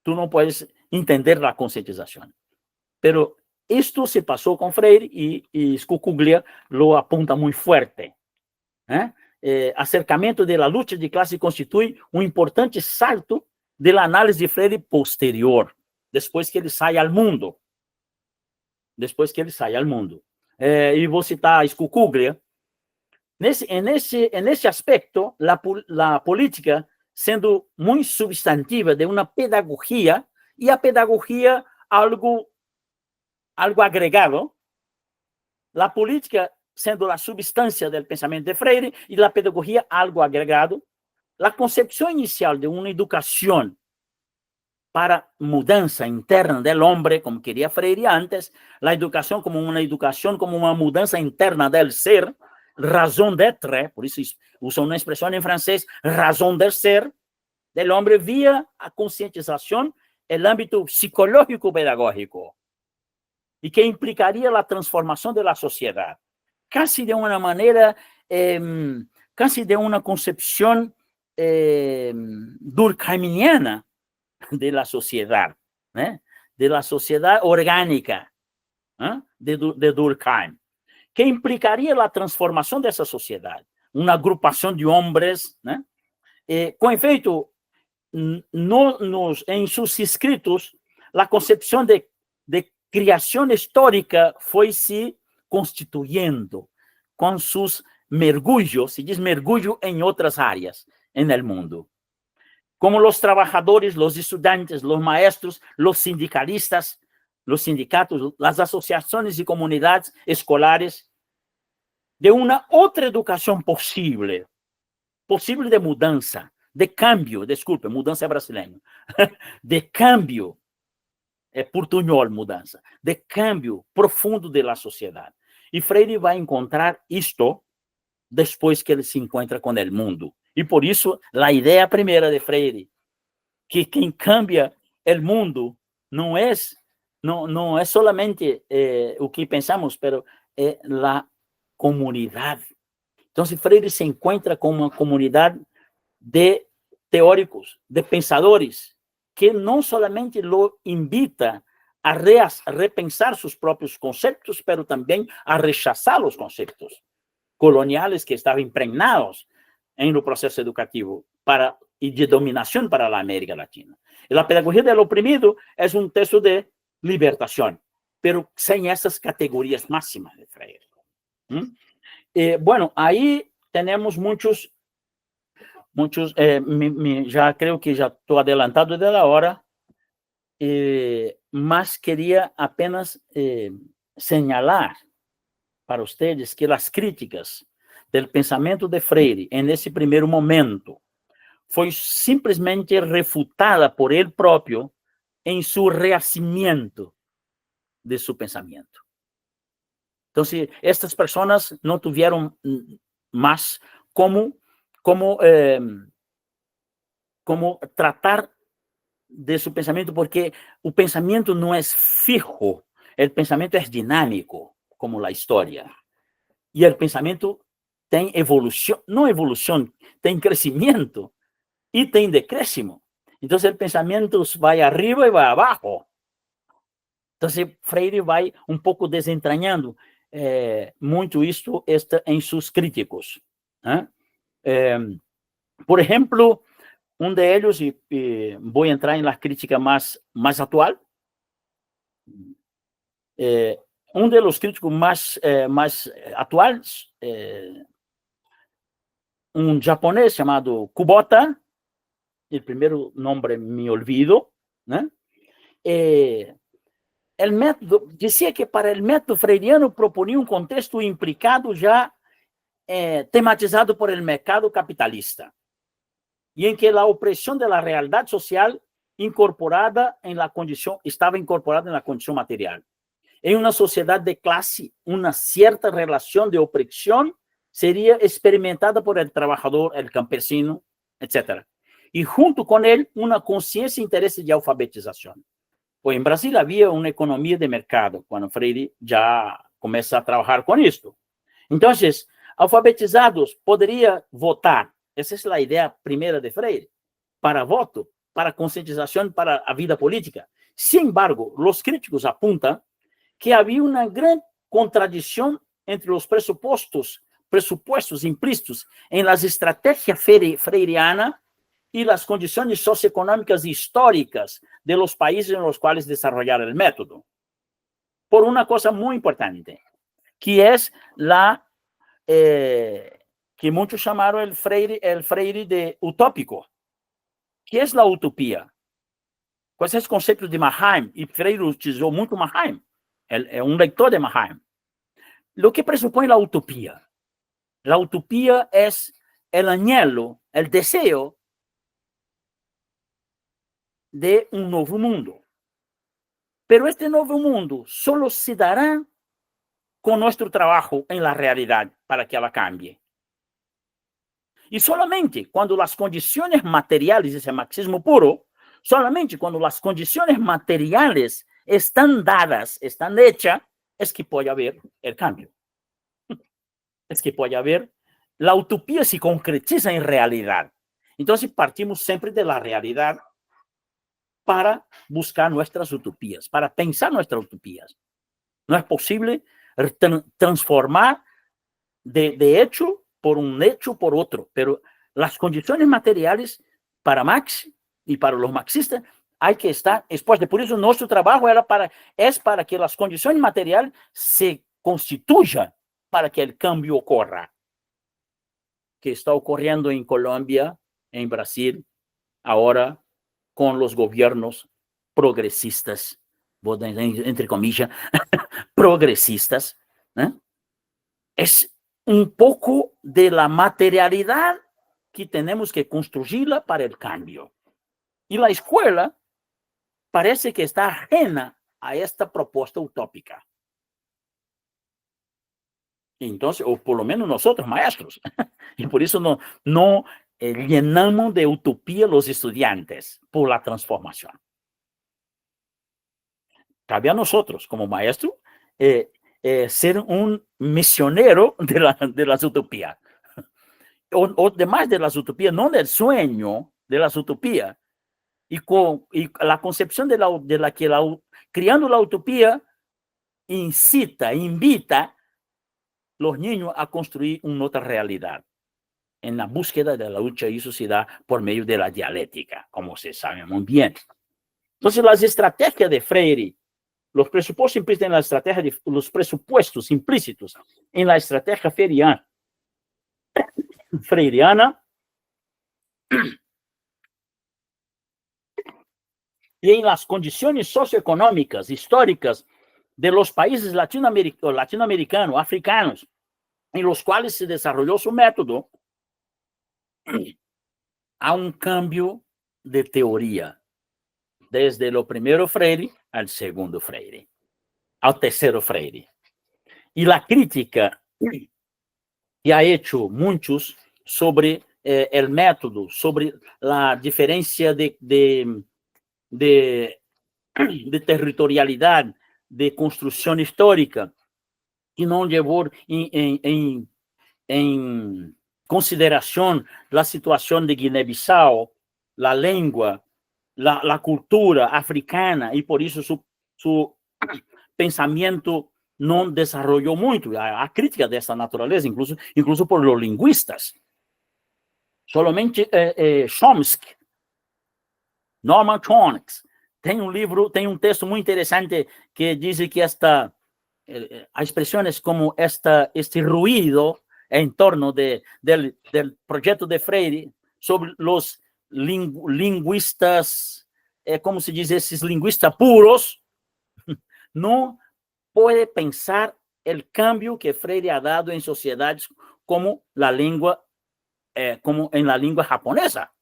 tú no puedes entender la concientización. Pero esto se pasó con Freire y Scouglia lo apunta muy fuerte. Acercamiento de la lucha de clase constituye un importante salto del análisis de Freire posterior, después que ele sai al mundo. Y voy a citar a Scouglia. En ese aspecto, la política, siendo muy substantiva de una pedagogía, y a pedagogía algo agregado, la política siendo la substancia del pensamiento de Freire y la pedagogía algo agregado, la concepción inicial de una educación para mudanza interna del hombre, como quería Freire antes, la educación como una mudanza interna del ser, razón d'être, por eso usa una expresión en francés, razón del ser, del hombre vía a concientización, el ámbito psicológico-pedagógico, y que implicaría la transformación de la sociedad, casi de una manera, casi de una concepción durkheimiana de la sociedad orgánica, de Durkheim, que implicaría la transformación de esa sociedad, una agrupación de hombres, con efecto, en sus escritos, la concepción de creación histórica fue se constituyendo con sus mergullos, se dice mergullo en otras áreas en el mundo, como los trabajadores, los estudiantes, los maestros, los sindicalistas, los sindicatos, las asociaciones y comunidades escolares, de una otra educación posible de mudanza, de cambio, disculpe, mudanza brasileña, de cambio, portuñol mudança, de cambio profundo de la sociedad. E Freire vai encontrar isto depois que ele se encontra com o mundo. E por isso, a ideia primeira de Freire, que quem cambia o mundo não é solamente o que pensamos, pero é a comunidade. Então, Freire se encontra com uma comunidade de teóricos, de pensadores, que não solamente lo invita a repensar sus propios conceptos, pero también a rechazar los conceptos coloniales que estaban impregnados en el proceso educativo y de dominación para la América Latina. Y la pedagogía del oprimido es un texto de libertación, pero sin esas categorías máximas de Freire. Bueno, ahí tenemos muchos, ya creo que ya estoy adelantado de la hora, mas quería apenas señalar para ustedes que las críticas del pensamiento de Freire en ese primer momento fue simplesmente refutada por él propio en su rehacimiento de su pensamiento. Entonces, estas personas no tuvieron más como tratar de su pensamiento, porque el pensamiento no es fijo, el pensamiento es dinámico, como la historia. Y el pensamiento tiene evolución, no evolución, tiene crecimiento y tiene decréscimo. Entonces el pensamiento va arriba y va abajo. Entonces Freire va un poco desentrañando mucho esto en sus críticos. Por ejemplo, un de ellos, y voy a entrar en la crítica más actual, un de los críticos más actuales, un japonés llamado Kubota, el primer nombre me olvido, el método, decía que para el método freiriano proponía un contexto implicado ya tematizado por el mercado capitalista, y en que la opresión de la realidad social estaba incorporada en la condición material. En una sociedad de clase, una cierta relación de opresión sería experimentada por el trabajador, el campesino, etc. Y junto con él, una conciencia e interés de alfabetización. Pues en Brasil había una economía de mercado cuando Freire ya comienza a trabajar con esto. Entonces, alfabetizados podría votar. Esa es la idea primera de Freire, para voto, para concientización, para la vida política. Sin embargo, los críticos apuntan que había una gran contradicción entre los presupuestos implícitos en las estrategias freirianas y las condiciones socioeconómicas históricas de los países en los cuales desarrollar el método. Por una cosa muy importante, que es la que muchos llamaron el Freire de utópico. ¿Qué es la utopía? Pues es el concepto de Mannheim, y Freire utilizó mucho Mannheim, un lector de Mannheim. Lo que presupone la utopía. La utopía es el anhelo, el deseo de un nuevo mundo. Pero este nuevo mundo solo se dará con nuestro trabajo en la realidad para que ella cambie. Y solamente cuando las condiciones materiales, ese marxismo puro, solamente cuando las condiciones materiales están dadas, están hechas, es que puede haber el cambio. Es que puede haber, la utopía se concretiza en realidad. Entonces partimos siempre de la realidad para buscar nuestras utopías, para pensar nuestras utopías. No es posible transformar de hecho por un hecho por otro, pero las condiciones materiales para Marx y para los marxistas hay que estar expuestas. Por eso nuestro trabajo es para que las condiciones materiales se constituyan para que el cambio ocurra, que está ocurriendo en Colombia, en Brasil, ahora con los gobiernos progresistas, entre comillas, progresistas, ¿eh? Es un poco de la materialidad que tenemos que construirla para el cambio. Y la escuela parece que está ajena a esta propuesta utópica. Entonces, o por lo menos nosotros, maestros, y por eso no llenamos de utopía los estudiantes por la transformación. Cabe a nosotros, como maestro, ser un misionero de las utopías. O demás de las utopías, no del sueño de las utopías. Y la concepción de la que creando la utopía invita a los niños a construir una otra realidad en la búsqueda de la lucha y sociedad por medio de la dialéctica, como se sabe muy bien. Entonces, las estrategias de Freire, los presupuestos implícitos en la estrategia, los presupuestos implícitos en la estrategia freiriana, y en las condiciones socioeconómicas históricas de los países latinoamericanos, africanos, en los cuales se desarrolló su método, a un cambio de teoría, desde lo primero Freire al segundo Freire, al tercero Freire. Y la crítica que ha hecho muchos sobre el método, sobre la diferencia de territorialidad, de construcción histórica, que no llevó en consideración la situación de Guinea-Bissau, la lengua, la cultura africana, y por eso su pensamiento no desarrolló mucho. Hay crítica de esta naturaleza, incluso por los lingüistas. Solamente Chomsky, Norman Chomsky, tem un texto muy interesante que dice que hay expresiones como este ruido en torno del proyecto de Freire sobre los lingüistas, ¿cómo se dice? Esos lingüistas puros, no puede pensar el cambio que Freire ha dado en sociedades como la lengua, como en la lengua japonesa,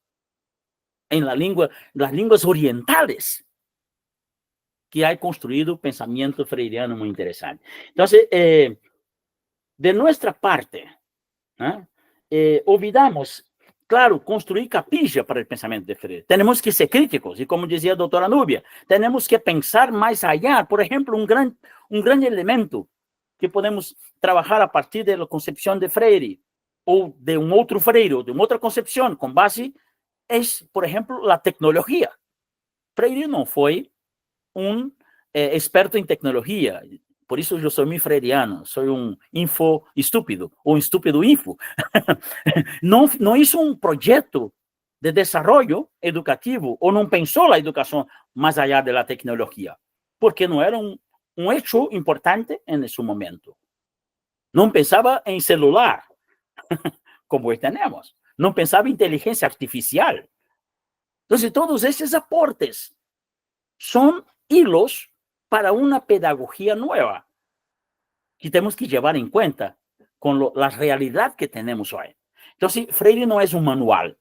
las lenguas orientales. que ha construido pensamiento freiriano muy interesante. Entonces, de nuestra parte, olvidamos, claro, construir capilla para el pensamiento de Freire. Tenemos que ser críticos, y como decía la doctora Nubia, tenemos que pensar más allá. Por ejemplo, un gran elemento que podemos trabajar a partir de la concepción de Freire, o de un otro Freire, o de una otra concepción con base, es, por ejemplo, la tecnología. Freire no fue un experto en tecnología. Por eso yo soy muy freiriano, soy un info estúpido, o un estúpido info. No hizo un proyecto de desarrollo educativo, o no pensó la educación más allá de la tecnología, porque no era un hecho importante en su momento. No pensaba en celular, como hoy tenemos. No pensaba en inteligencia artificial. Entonces, todos esos aportes son hilos para una pedagogía nueva que tenemos que llevar en cuenta con la realidad que tenemos hoy. Entonces, Freire no es un manual.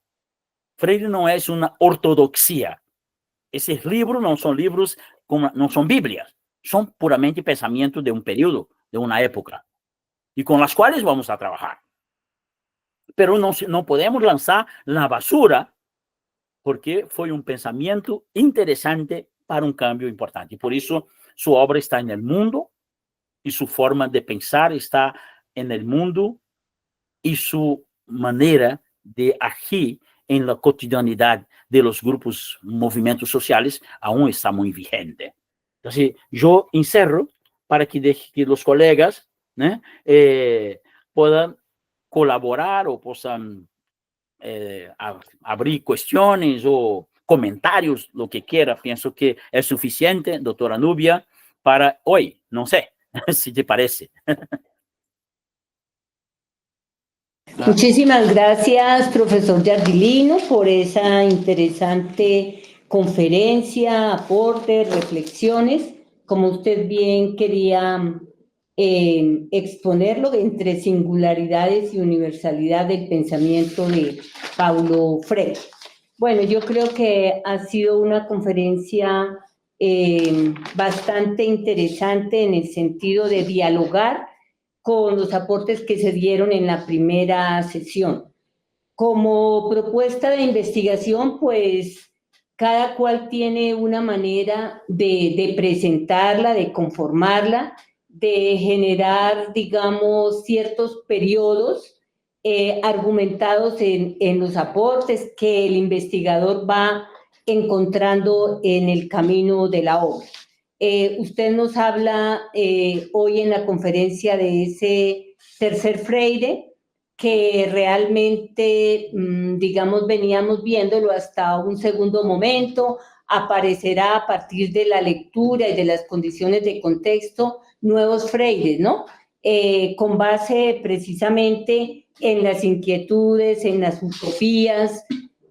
Freire no es una ortodoxia. Esos libros no son libros, no son Biblias. Son puramente pensamientos de un periodo, de una época, y con las cuales vamos a trabajar. Pero no podemos lanzar la basura, porque fue un pensamiento interesante para un cambio importante. Y por eso su obra está en el mundo, y su forma de pensar está en el mundo, y su manera de agir en la cotidianidad de los grupos, movimientos sociales, aún está muy vigente. Entonces, yo encerro para que los colegas puedan colaborar o puedan abrir cuestiones o comentarios, lo que quiera. Pienso que es suficiente, doctora Nubia, para hoy. No sé si te parece. Muchísimas gracias, profesor Yardilino, por esa interesante conferencia, aportes, reflexiones. Como usted bien quería exponerlo, entre singularidades y universalidad del pensamiento de Paulo Freire. Bueno, yo creo que ha sido una conferencia bastante interesante en el sentido de dialogar con los aportes que se dieron en la primera sesión. Como propuesta de investigación, pues cada cual tiene una manera de presentarla, de conformarla, de generar, digamos, ciertos periodos argumentados en los aportes que el investigador va encontrando en el camino de la obra. Usted nos habla hoy en la conferencia de ese tercer Freire, que realmente, digamos, veníamos viéndolo hasta un segundo momento, aparecerá a partir de la lectura y de las condiciones de contexto nuevos Freires, ¿no? Con base precisamente en las inquietudes, en las utopías,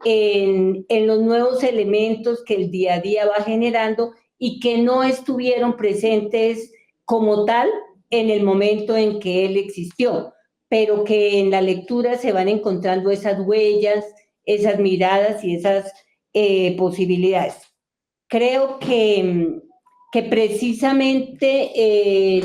en los nuevos elementos que el día a día va generando y que no estuvieron presentes como tal en el momento en que él existió, pero que en la lectura se van encontrando esas huellas, esas miradas y esas posibilidades. Creo que precisamente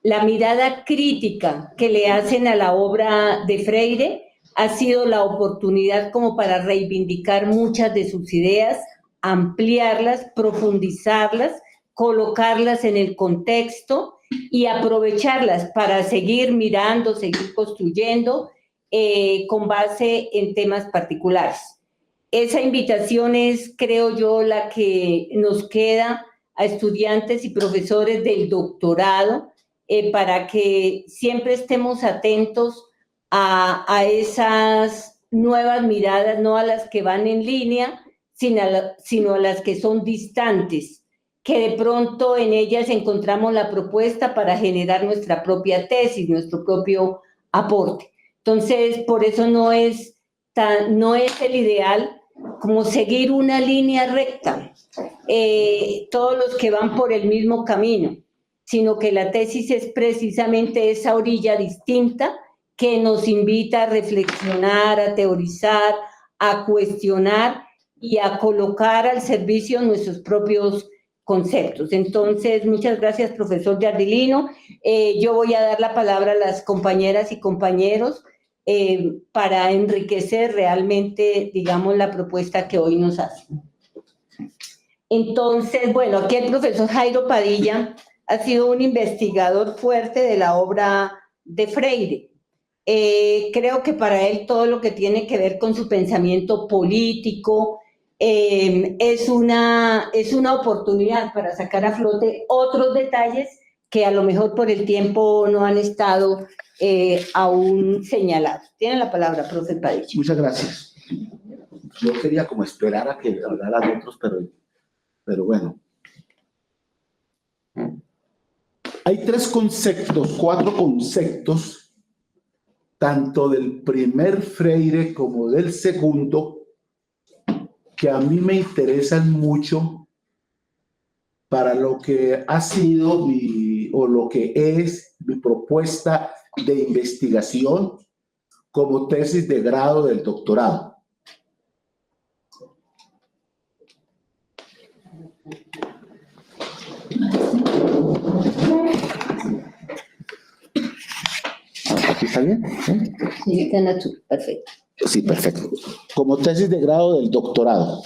la mirada crítica que le hacen a la obra de Freire ha sido la oportunidad como para reivindicar muchas de sus ideas, ampliarlas, profundizarlas, colocarlas en el contexto y aprovecharlas para seguir mirando, seguir construyendo con base en temas particulares. Esa invitación es, creo yo, la que nos queda a estudiantes y profesores del doctorado para que siempre estemos atentos a esas nuevas miradas, no a las que van en línea, sino a las que son distantes, que de pronto en ellas encontramos la propuesta para generar nuestra propia tesis, nuestro propio aporte. Entonces, por eso no es el ideal como seguir una línea recta, todos los que van por el mismo camino, sino que la tesis es precisamente esa orilla distinta que nos invita a reflexionar, a teorizar, a cuestionar y a colocar al servicio nuestros propios conceptos. Entonces, muchas gracias, profesor Giardilino. Yo voy a dar la palabra a las compañeras y compañeros para enriquecer realmente, digamos, la propuesta que hoy nos hacen. Entonces, bueno, aquí el profesor Jairo Padilla ha sido un investigador fuerte de la obra de Freire. Creo que para él todo lo que tiene que ver con su pensamiento político es una oportunidad para sacar a flote otros detalles que a lo mejor por el tiempo no han estado aún señalados. Tiene la palabra, profe Padilla. Muchas gracias. Yo quería como esperar a que hablaran otros, pero bueno. Hay cuatro conceptos, tanto del primer Freire como del segundo, que a mí me interesan mucho para lo que ha sido o lo que es mi propuesta de investigación como tesis de grado del doctorado. ¿Aquí está bien? ¿Sí? Sí, está perfecto. Sí, perfecto. Como tesis de grado del doctorado.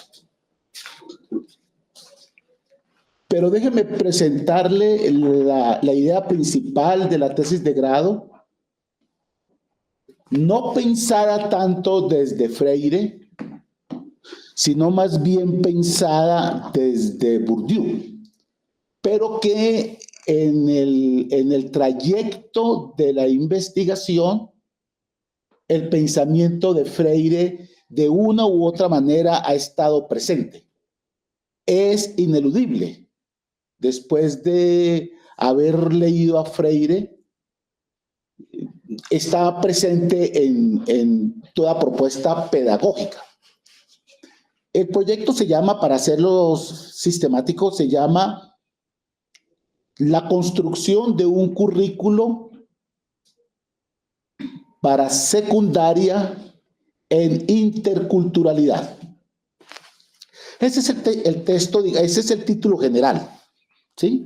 Pero déjeme presentarle la idea principal de la tesis de grado, no pensada tanto desde Freire, sino más bien pensada desde Bourdieu, pero que en el trayecto de la investigación, el pensamiento de Freire de una u otra manera ha estado presente. Es ineludible. Después de haber leído a Freire, está presente en toda propuesta pedagógica. El proyecto se llama, para hacerlo sistemático, se llama la construcción de un currículo para secundaria en interculturalidad. Ese es el texto, ese es el título general, ¿sí?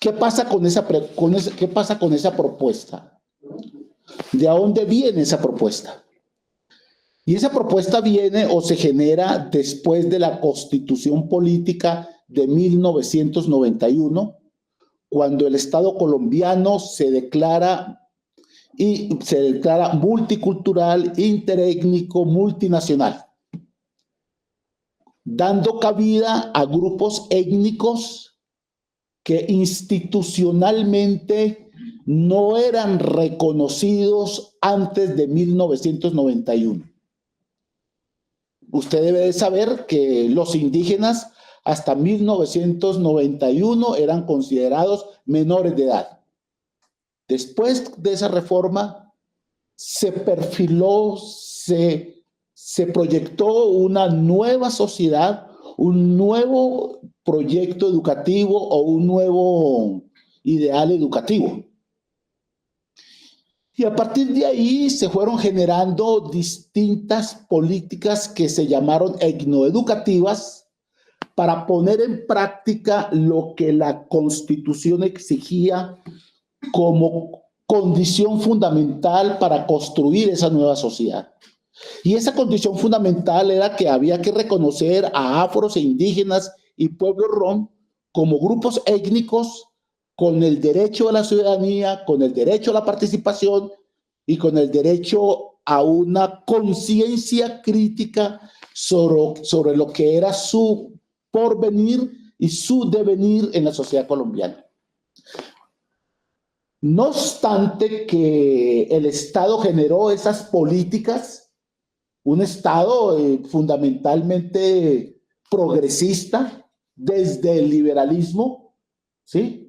¿Qué pasa con esa propuesta? ¿De dónde viene esa propuesta? Y esa propuesta viene o se genera después de la Constitución Política de 1991, cuando el Estado colombiano se declara multicultural, interétnico, multinacional, dando cabida a grupos étnicos que institucionalmente no eran reconocidos antes de 1991. Usted debe de saber que los indígenas hasta 1991 eran considerados menores de edad. Después de esa reforma se perfiló, se proyectó una nueva sociedad, un nuevo proyecto educativo o un nuevo ideal educativo. Y a partir de ahí se fueron generando distintas políticas que se llamaron etnoeducativas para poner en práctica lo que la Constitución exigía como condición fundamental para construir esa nueva sociedad. Y esa condición fundamental era que había que reconocer a afros e indígenas y pueblos rom como grupos étnicos con el derecho a la ciudadanía, con el derecho a la participación y con el derecho a una conciencia crítica sobre lo que era su porvenir y su devenir en la sociedad colombiana. No obstante que el Estado generó esas políticas, un Estado fundamentalmente progresista desde el liberalismo, ¿sí?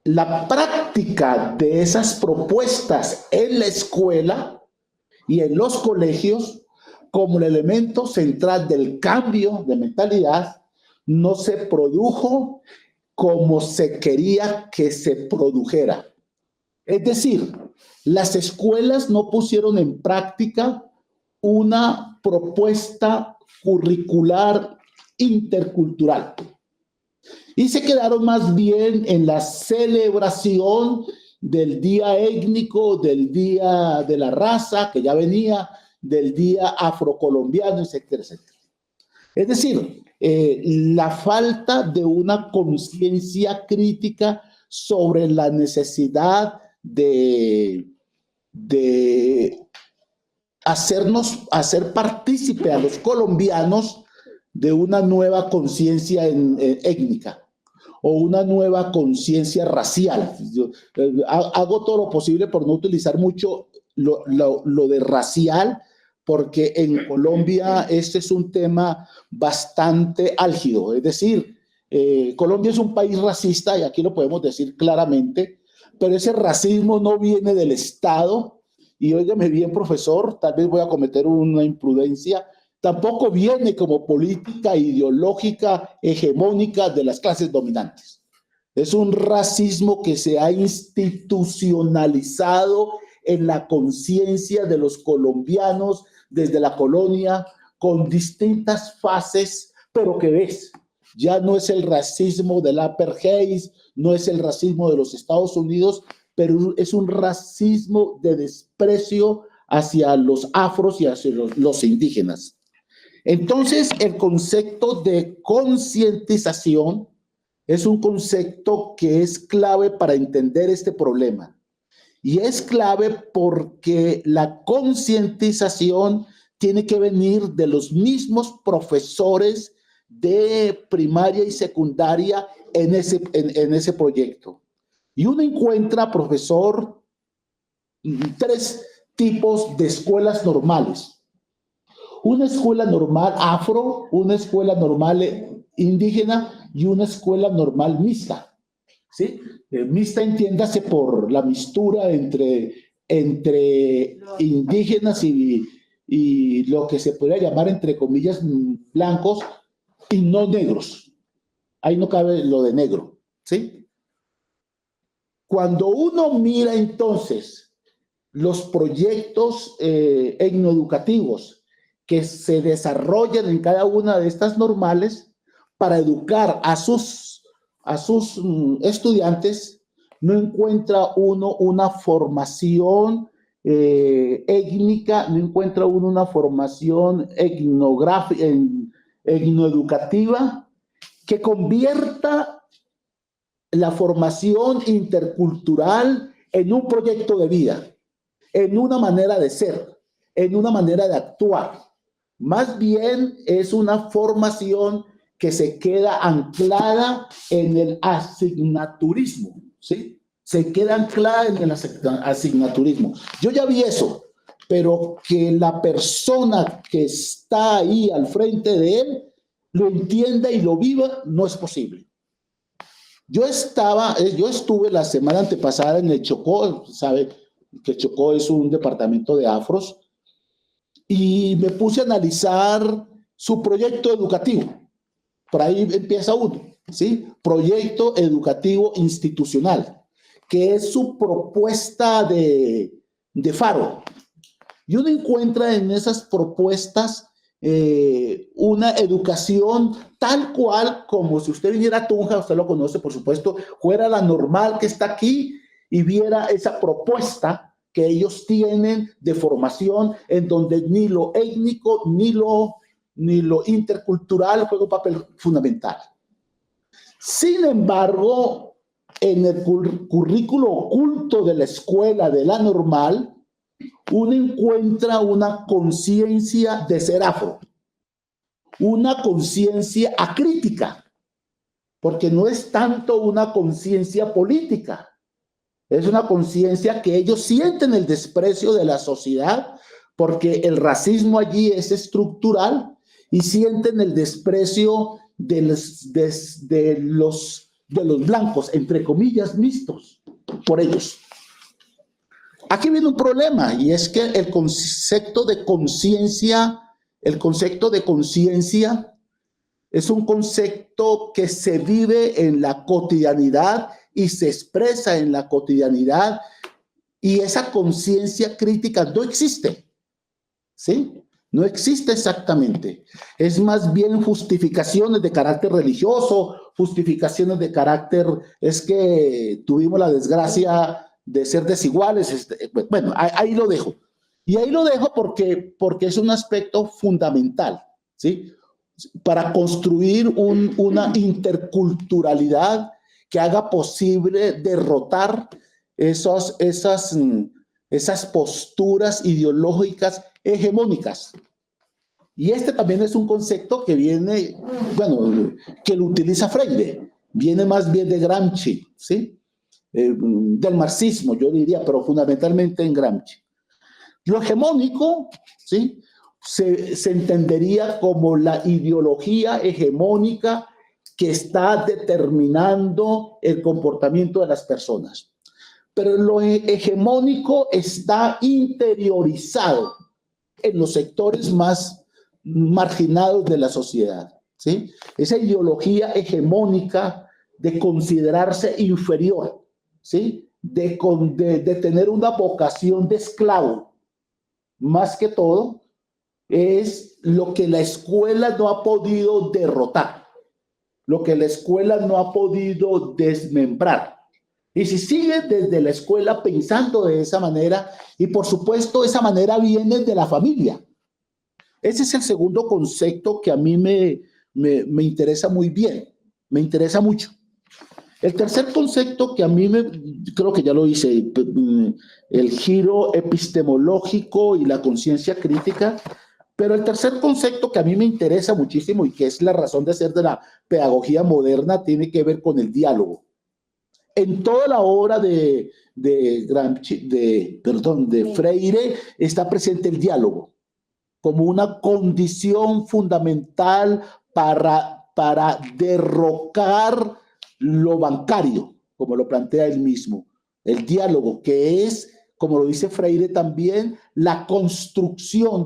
La práctica de esas propuestas en la escuela y en los colegios como el elemento central del cambio de mentalidad no se produjo como se quería que se produjera. Es decir, las escuelas no pusieron en práctica una propuesta curricular intercultural. Y se quedaron más bien en la celebración del día étnico, del día de la raza, que ya venía, del día afrocolombiano, etcétera, etcétera. Es decir, la falta de una conciencia crítica sobre la necesidad de hacer partícipe a los colombianos de una nueva conciencia étnica o una nueva conciencia racial. Yo hago todo lo posible por no utilizar mucho lo de racial, porque en Colombia este es un tema bastante álgido. Es decir, Colombia es un país racista, y aquí lo podemos decir claramente, pero ese racismo no viene del Estado, y óigame bien, profesor, tal vez voy a cometer una imprudencia, tampoco viene como política ideológica hegemónica de las clases dominantes. Es un racismo que se ha institucionalizado en la conciencia de los colombianos desde la colonia, con distintas fases, pero que ves, ya no es el racismo del apartheid, no es el racismo de los Estados Unidos, pero es un racismo de desprecio hacia los afros y hacia los indígenas. Entonces, el concepto de concientización es un concepto que es clave para entender este problema. Y es clave porque la concientización tiene que venir de los mismos profesores de primaria y secundaria en ese proyecto. Y uno encuentra, profesor, 3 tipos de escuelas normales. Una escuela normal afro, una escuela normal indígena y una escuela normal mixta. ¿Sí? Mixta, entiéndase por la mistura entre indígenas y lo que se podría llamar, entre comillas, blancos y no negros. Ahí no cabe lo de negro. ¿Sí? Cuando uno mira entonces los proyectos etnoeducativos que se desarrollan en cada una de estas normales para educar a sus estudiantes, no encuentra uno una formación étnica, no encuentra uno una formación etnoeducativa que convierta la formación intercultural en un proyecto de vida, en una manera de ser, en una manera de actuar. Más bien es una formación que se queda anclada en el asignaturismo, ¿sí? Se queda anclada en el asignaturismo. Yo ya vi eso, pero que la persona que está ahí al frente de él lo entienda y lo viva, no es posible. Yo estuve la semana antepasada en el Chocó, sabe que Chocó es un departamento de afros, y me puse a analizar su proyecto educativo. Por ahí empieza uno, ¿sí? Proyecto educativo institucional, que es su propuesta de Faro. Y uno encuentra en esas propuestas una educación tal cual como si usted viniera a Tunja, usted lo conoce, por supuesto, fuera la normal que está aquí y viera esa propuesta que ellos tienen de formación, en donde ni lo étnico ni lo intercultural juega un papel fundamental. Sin embargo, en el currículo oculto de la escuela de la normal, uno encuentra una conciencia de ser afro, una conciencia acrítica, porque no es tanto una conciencia política, es una conciencia que ellos sienten el desprecio de la sociedad, porque el racismo allí es estructural, y sienten el desprecio de los blancos, entre comillas, mixtos, por ellos. Aquí viene un problema, y es que el concepto de conciencia es un concepto que se vive en la cotidianidad y se expresa en la cotidianidad, y esa conciencia crítica no existe, ¿sí? No existe exactamente. Es más bien justificaciones de carácter religioso, justificaciones de carácter, es que tuvimos la desgracia de ser desiguales. Bueno, ahí lo dejo. Y ahí lo dejo porque es un aspecto fundamental, ¿sí? Para construir una interculturalidad que haga posible derrotar esas posturas ideológicas hegemónicas. Y este también es un concepto que viene, bueno, que lo utiliza Freire, viene más bien de Gramsci, ¿sí? Del marxismo, yo diría, pero fundamentalmente en Gramsci. Lo hegemónico, ¿sí? Se entendería como la ideología hegemónica que está determinando el comportamiento de las personas. Pero lo hegemónico está interiorizado en los sectores más marginados de la sociedad, ¿sí? Esa ideología hegemónica de considerarse inferior, ¿sí? De tener una vocación de esclavo, más que todo, es lo que la escuela no ha podido derrotar, lo que la escuela no ha podido desmembrar. Y si sigue desde la escuela pensando de esa manera, y por supuesto esa manera viene de la familia. Ese es el segundo concepto que a mí me interesa muy bien, me interesa mucho. El tercer concepto que a mí creo que ya lo hice, el giro epistemológico y la conciencia crítica, pero el tercer concepto que a mí me interesa muchísimo y que es la razón de ser de la pedagogía moderna tiene que ver con el diálogo. En toda la obra de Freire está presente el diálogo como una condición fundamental para derrocar lo bancario, como lo plantea él mismo. El diálogo, que es, como lo dice Freire también, la construcción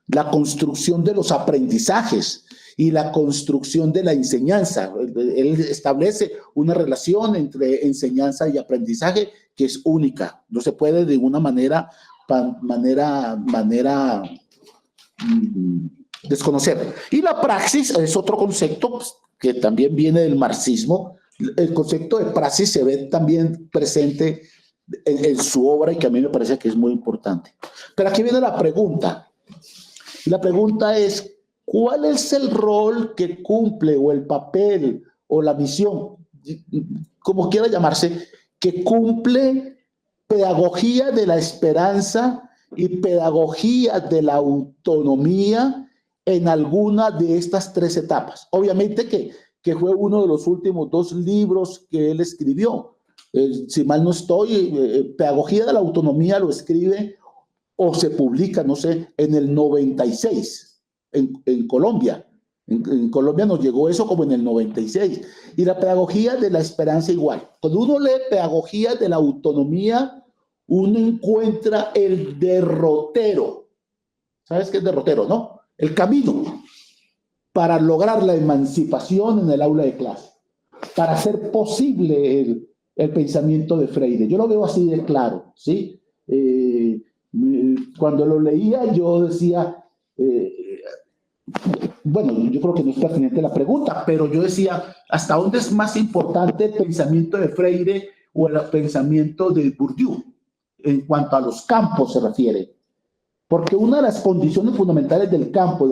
la construcción de los aprendizajes y la construcción de la enseñanza. Él establece una relación entre enseñanza y aprendizaje que es única. No se puede de una manera desconocer. Y la praxis es otro concepto que también viene del marxismo. El concepto de praxis se ve también presente en su obra y que a mí me parece que es muy importante. Pero aquí viene la pregunta. Y la pregunta es, ¿cuál es el rol que cumple o el papel o la misión, como quiera llamarse, que cumple pedagogía de la esperanza y pedagogía de la autonomía en alguna de estas tres etapas? Obviamente que fue uno de los últimos 2 libros que él escribió. Si mal no estoy, Pedagogía de la Autonomía lo escribe o se publica, no sé, en el 96 en Colombia. En Colombia nos llegó eso como en el 96. Y la pedagogía de la esperanza igual. Cuando uno lee Pedagogía de la Autonomía, uno encuentra el derrotero. ¿Sabes qué es derrotero, no? El camino para lograr la emancipación en el aula de clase, para hacer posible el pensamiento de Freire. Yo lo veo así de claro, ¿sí? Cuando lo leía yo decía, bueno, yo creo que no es pertinente la pregunta, pero yo decía, ¿hasta dónde es más importante el pensamiento de Freire o el pensamiento de Bourdieu? En cuanto a los campos se refiere. Porque una de las condiciones fundamentales del campo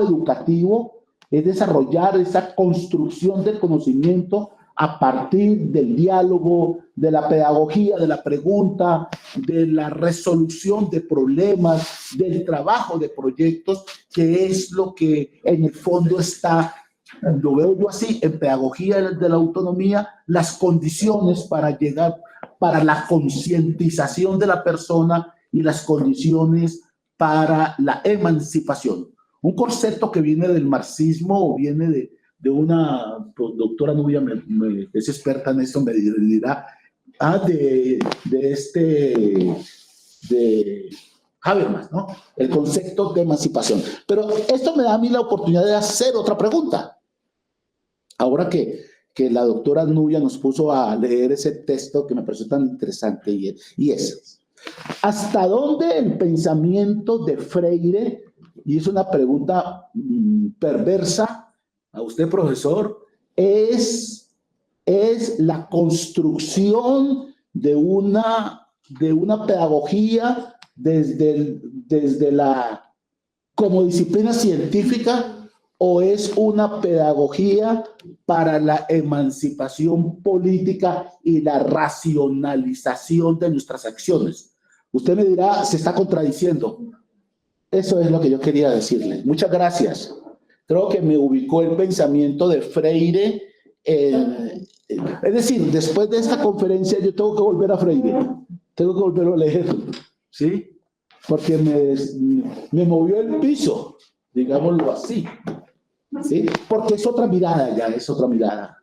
educativo, es desarrollar esa construcción del conocimiento a partir del diálogo, de la pedagogía, de la pregunta, de la resolución de problemas, del trabajo de proyectos, que es lo que en el fondo está, lo veo yo así, en pedagogía de la autonomía, las condiciones para llegar, para la concientización de la persona y las condiciones para la emancipación. Un concepto que viene del marxismo o viene de una doctora Nubia, es experta en esto, me dirá, de Habermas, ¿no? El concepto de emancipación. Pero esto me da a mí la oportunidad de hacer otra pregunta. Ahora que la doctora Nubia nos puso a leer ese texto que me pareció tan interesante y es, ¿Hasta dónde el pensamiento de Freire, y es una pregunta perversa a usted, profesor, es la construcción de una pedagogía desde la como disciplina científica, o es una pedagogía para la emancipación política y la racionalización de nuestras acciones? Usted me dirá, se está contradiciendo. Eso es lo que yo quería decirle. Muchas gracias. Creo que me ubicó el pensamiento de Freire. Es decir, después de esta conferencia yo tengo que volver a Freire. Tengo que volverlo a leer, ¿sí? Porque me movió el piso, digámoslo así, ¿sí? Porque es otra mirada ya, es otra mirada.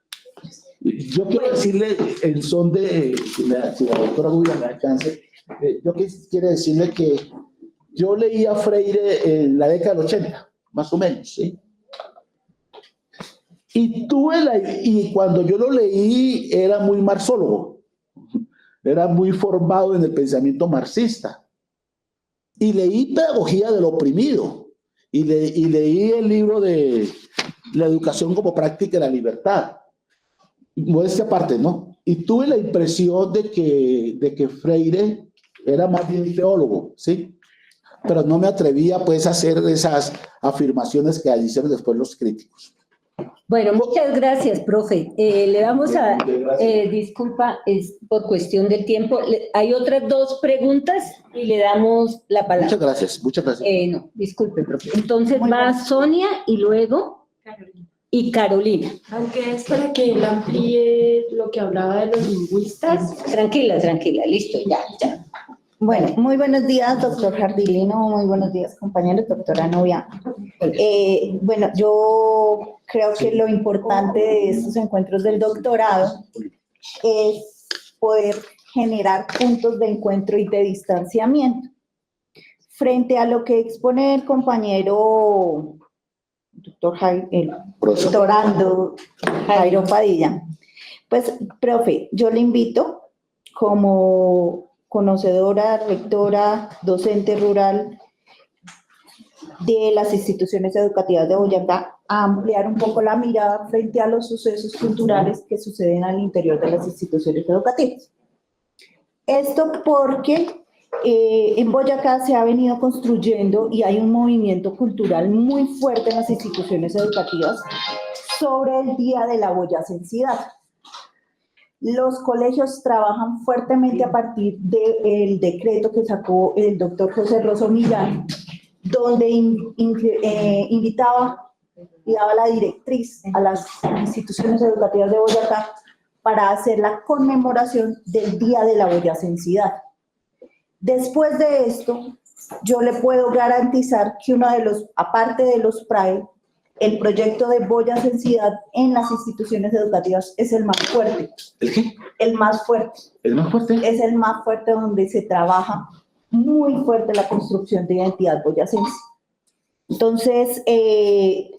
Yo quiero decirle, en son de, si la doctora Gubia me alcance, yo quiero decirle que yo leí a Freire en la década del 80, más o menos, ¿sí? Y cuando yo lo leí era muy marxólogo, era muy formado en el pensamiento marxista. Y leí Pedagogía del Oprimido, y leí el libro de La educación como práctica de la libertad. Modestia aparte, ¿no? Y tuve la impresión de que Freire era más bien teólogo, ¿sí? Pero no me atrevía, pues, a hacer esas afirmaciones que hicieron después los críticos. Bueno, muchas gracias, profe. Le vamos a, disculpa, es por cuestión del tiempo. Hay otras dos preguntas y le damos la palabra. Muchas gracias, muchas gracias. No, disculpe, profe. Entonces va Sonia y luego Carolina. Y Carolina. Aunque es para que él amplíe lo que hablaba de los lingüistas. Tranquila, tranquila, listo, ya. Bueno, muy buenos días, doctor Jardilino, muy buenos días, compañeros, doctora Nubia. Bueno, yo creo que lo importante de estos encuentros del doctorado es poder generar puntos de encuentro y de distanciamiento. Frente a lo que expone el compañero doctorando Jairo Padilla, pues, profe, yo le invito como conocedora, rectora, docente rural de las instituciones educativas de Boyacá, a ampliar un poco la mirada frente a los sucesos culturales que suceden al interior de las instituciones educativas. Esto porque en Boyacá se ha venido construyendo y hay un movimiento cultural muy fuerte en las instituciones educativas sobre el Día de la Boyacensidad. Los colegios trabajan fuertemente a partir del decreto que sacó el doctor José Rosso Millán, donde invitaba y daba la directriz a las instituciones educativas de Boyacá para hacer la conmemoración del Día de la Boyacensidad. Después de esto, yo le puedo garantizar que uno de los, aparte de los PRAE, el proyecto de Boyacensidad en las instituciones educativas es el más fuerte. ¿El qué? El más fuerte. ¿El más fuerte? Es el más fuerte, donde se trabaja muy fuerte la construcción de identidad boyacense. Entonces,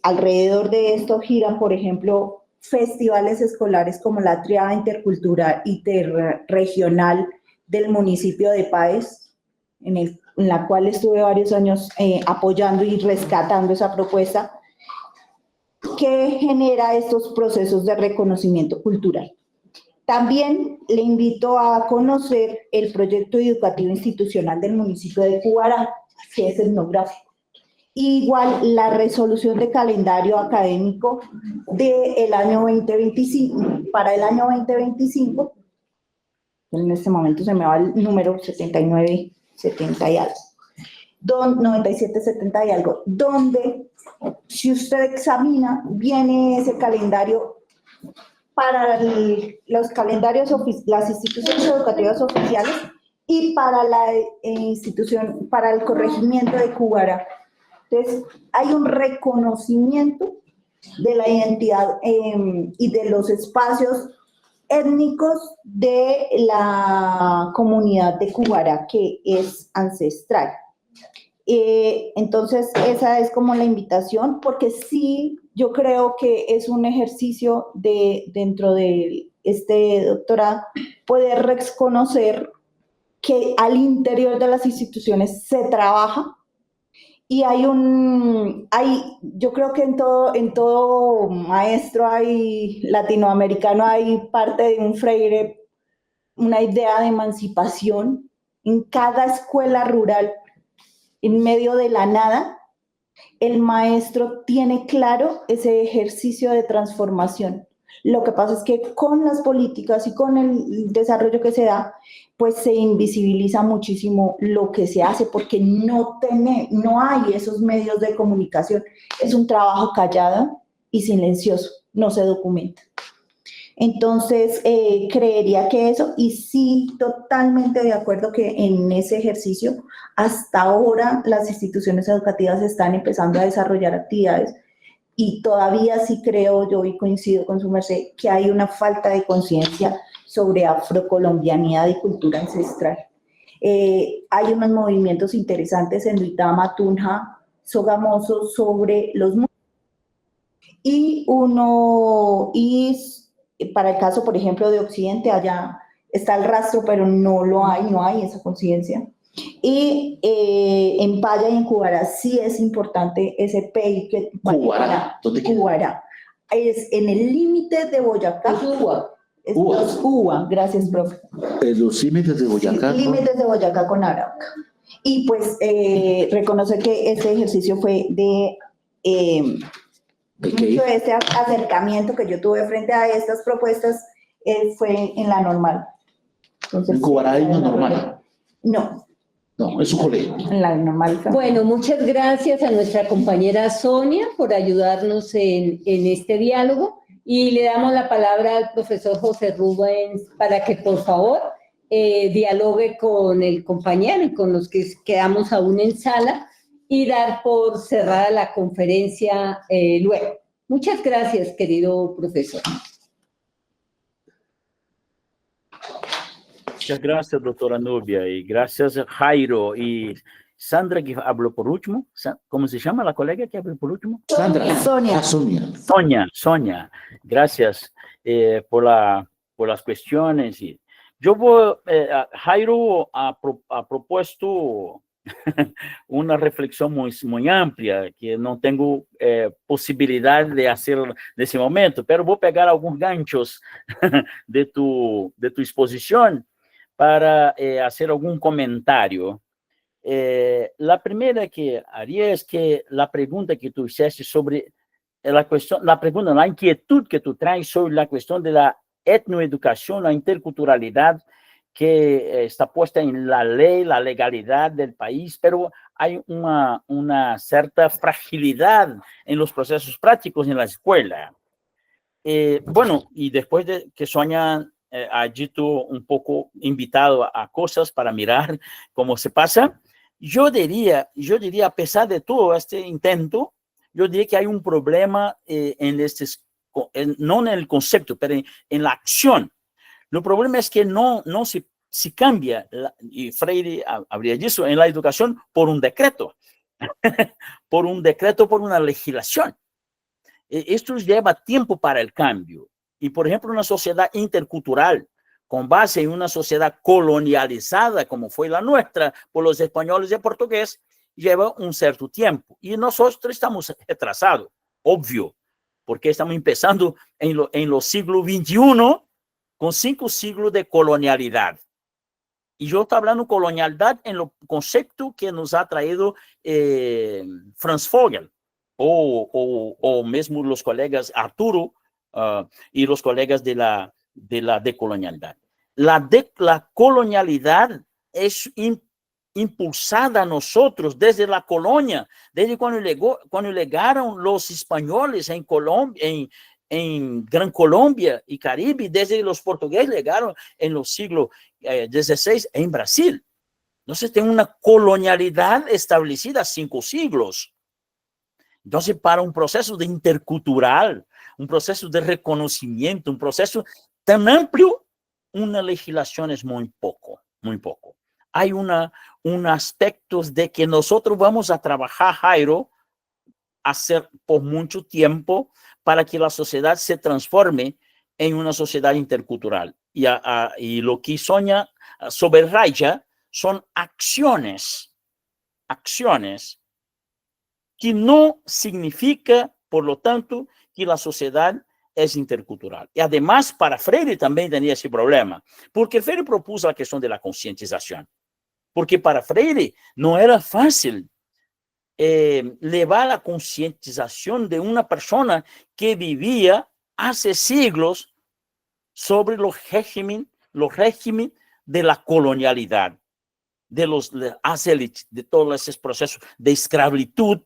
alrededor de esto giran, por ejemplo, festivales escolares como la Triada Intercultural Interregional del municipio de Páez, en la cual estuve varios años apoyando y rescatando esa propuesta, que genera estos procesos de reconocimiento cultural. También le invito a conocer el proyecto educativo institucional del municipio de Cubará, que es etnográfico. Igual la resolución de calendario académico del año 2025, para el año 2025, en este momento se me va el número 79, 70 y algo, 97, 70 y algo, donde si usted examina, viene ese calendario para los calendarios, las instituciones educativas oficiales y para la institución, para el corregimiento de Cubará. Entonces, hay un reconocimiento de la identidad y de los espacios étnicos de la comunidad de Cubará, que es ancestral. Entonces, esa es como la invitación, porque sí, yo creo que es un ejercicio dentro de este doctorado, poder reconocer que al interior de las instituciones se trabaja. Y yo creo que en todo maestro latinoamericano hay parte de un Freire, una idea de emancipación. En cada escuela rural, en medio de la nada, el maestro tiene claro ese ejercicio de transformación. Lo que pasa es que con las políticas y con el desarrollo que se da, pues se invisibiliza muchísimo lo que se hace porque no hay esos medios de comunicación. Es un trabajo callado y silencioso, no se documenta. Entonces, creería que eso, y sí, totalmente de acuerdo que en ese ejercicio, hasta ahora las instituciones educativas están empezando a desarrollar actividades y todavía sí creo yo y coincido con su merced que hay una falta de conciencia sobre afrocolombianidad y cultura ancestral. Hay unos movimientos interesantes en Duitama, Tunja, Sogamoso sobre los y para el caso, por ejemplo, de Occidente, allá está el rastro, pero no hay esa conciencia. Y en Paya y en Cubará sí es importante ese PEI. Cubará, ¿dónde queda? Cubará. Es en el límite de Boyacá. Es Uva, gracias, profe. Los límites de Boyacá. Sí, límites de Boyacá con Arauca. Y pues reconocer que este ejercicio fue de... mucho de ese acercamiento que yo tuve frente a estas propuestas fue en la normal. Entonces, ¿En Cubará hay una normal? No. No, es un colegio. En la normal. Bueno, muchas gracias a nuestra compañera Sonia por ayudarnos en este diálogo y le damos la palabra al profesor José Rubens para que por favor dialogue con el compañero y con los que quedamos aún en sala y dar por cerrada la conferencia luego. Muchas gracias, querido profesor. Muchas gracias, doctora Nubia, y gracias, Jairo. Y Sandra, que habló por último. ¿Cómo se llama la colega que habló por último? Sandra. Sonia. Sonia. Gracias por las cuestiones. Jairo ha propuesto una reflexión muy amplia que no tengo posibilidad de hacer en ese momento, pero voy a pegar algunos ganchos de tu exposición para hacer algún comentario. La primera que haría es que la pregunta que tú hiciste sobre la inquietud que tú traes sobre la cuestión de la etnoeducación, la interculturalidad que está puesta en la ley, la legalidad del país, pero hay una cierta fragilidad en los procesos prácticos en la escuela. Bueno, y después de que Sonia ha dicho un poco invitado a cosas para mirar cómo se pasa, yo diría, a pesar de todo este intento, yo diría que hay un problema no en el concepto, pero en la acción. El problema es que no se cambia, y Freire habría dicho, en la educación por un decreto, por una legislación. Esto lleva tiempo para el cambio. Y, por ejemplo, una sociedad intercultural, con base en una sociedad colonializada, como fue la nuestra, por los españoles y portugueses, lleva un cierto tiempo. Y nosotros estamos retrasados, obvio, porque estamos empezando en los siglos XXI, con 5 siglos de colonialidad. Y yo estoy hablando de colonialidad en el concepto que nos ha traído Franz Vogel, o mesmo los colegas Arturo y los colegas de la decolonialidad. La colonialidad es impulsada a nosotros desde la colonia, desde cuando llegaron los españoles en Colombia, en Gran Colombia y Caribe, desde los portugueses llegaron en los siglos XVI en Brasil. Entonces, tiene una colonialidad establecida 5 siglos. Entonces, para un proceso de intercultural, un proceso de reconocimiento, un proceso tan amplio, una legislación es muy poco. Hay un aspecto de que nosotros vamos a trabajar, Jairo, hacer por mucho tiempo para que la sociedad se transforme en una sociedad intercultural. Y lo que Sonia subraya son acciones que no significa, por lo tanto, que la sociedad es intercultural. Y además, para Freire también tenía ese problema, porque Freire propuso la cuestión de la concientización, porque para Freire no era fácil llevar la concientización de una persona que vivía hace siglos sobre los regímenes de la colonialidad, de las élites, de todos esos procesos de esclavitud,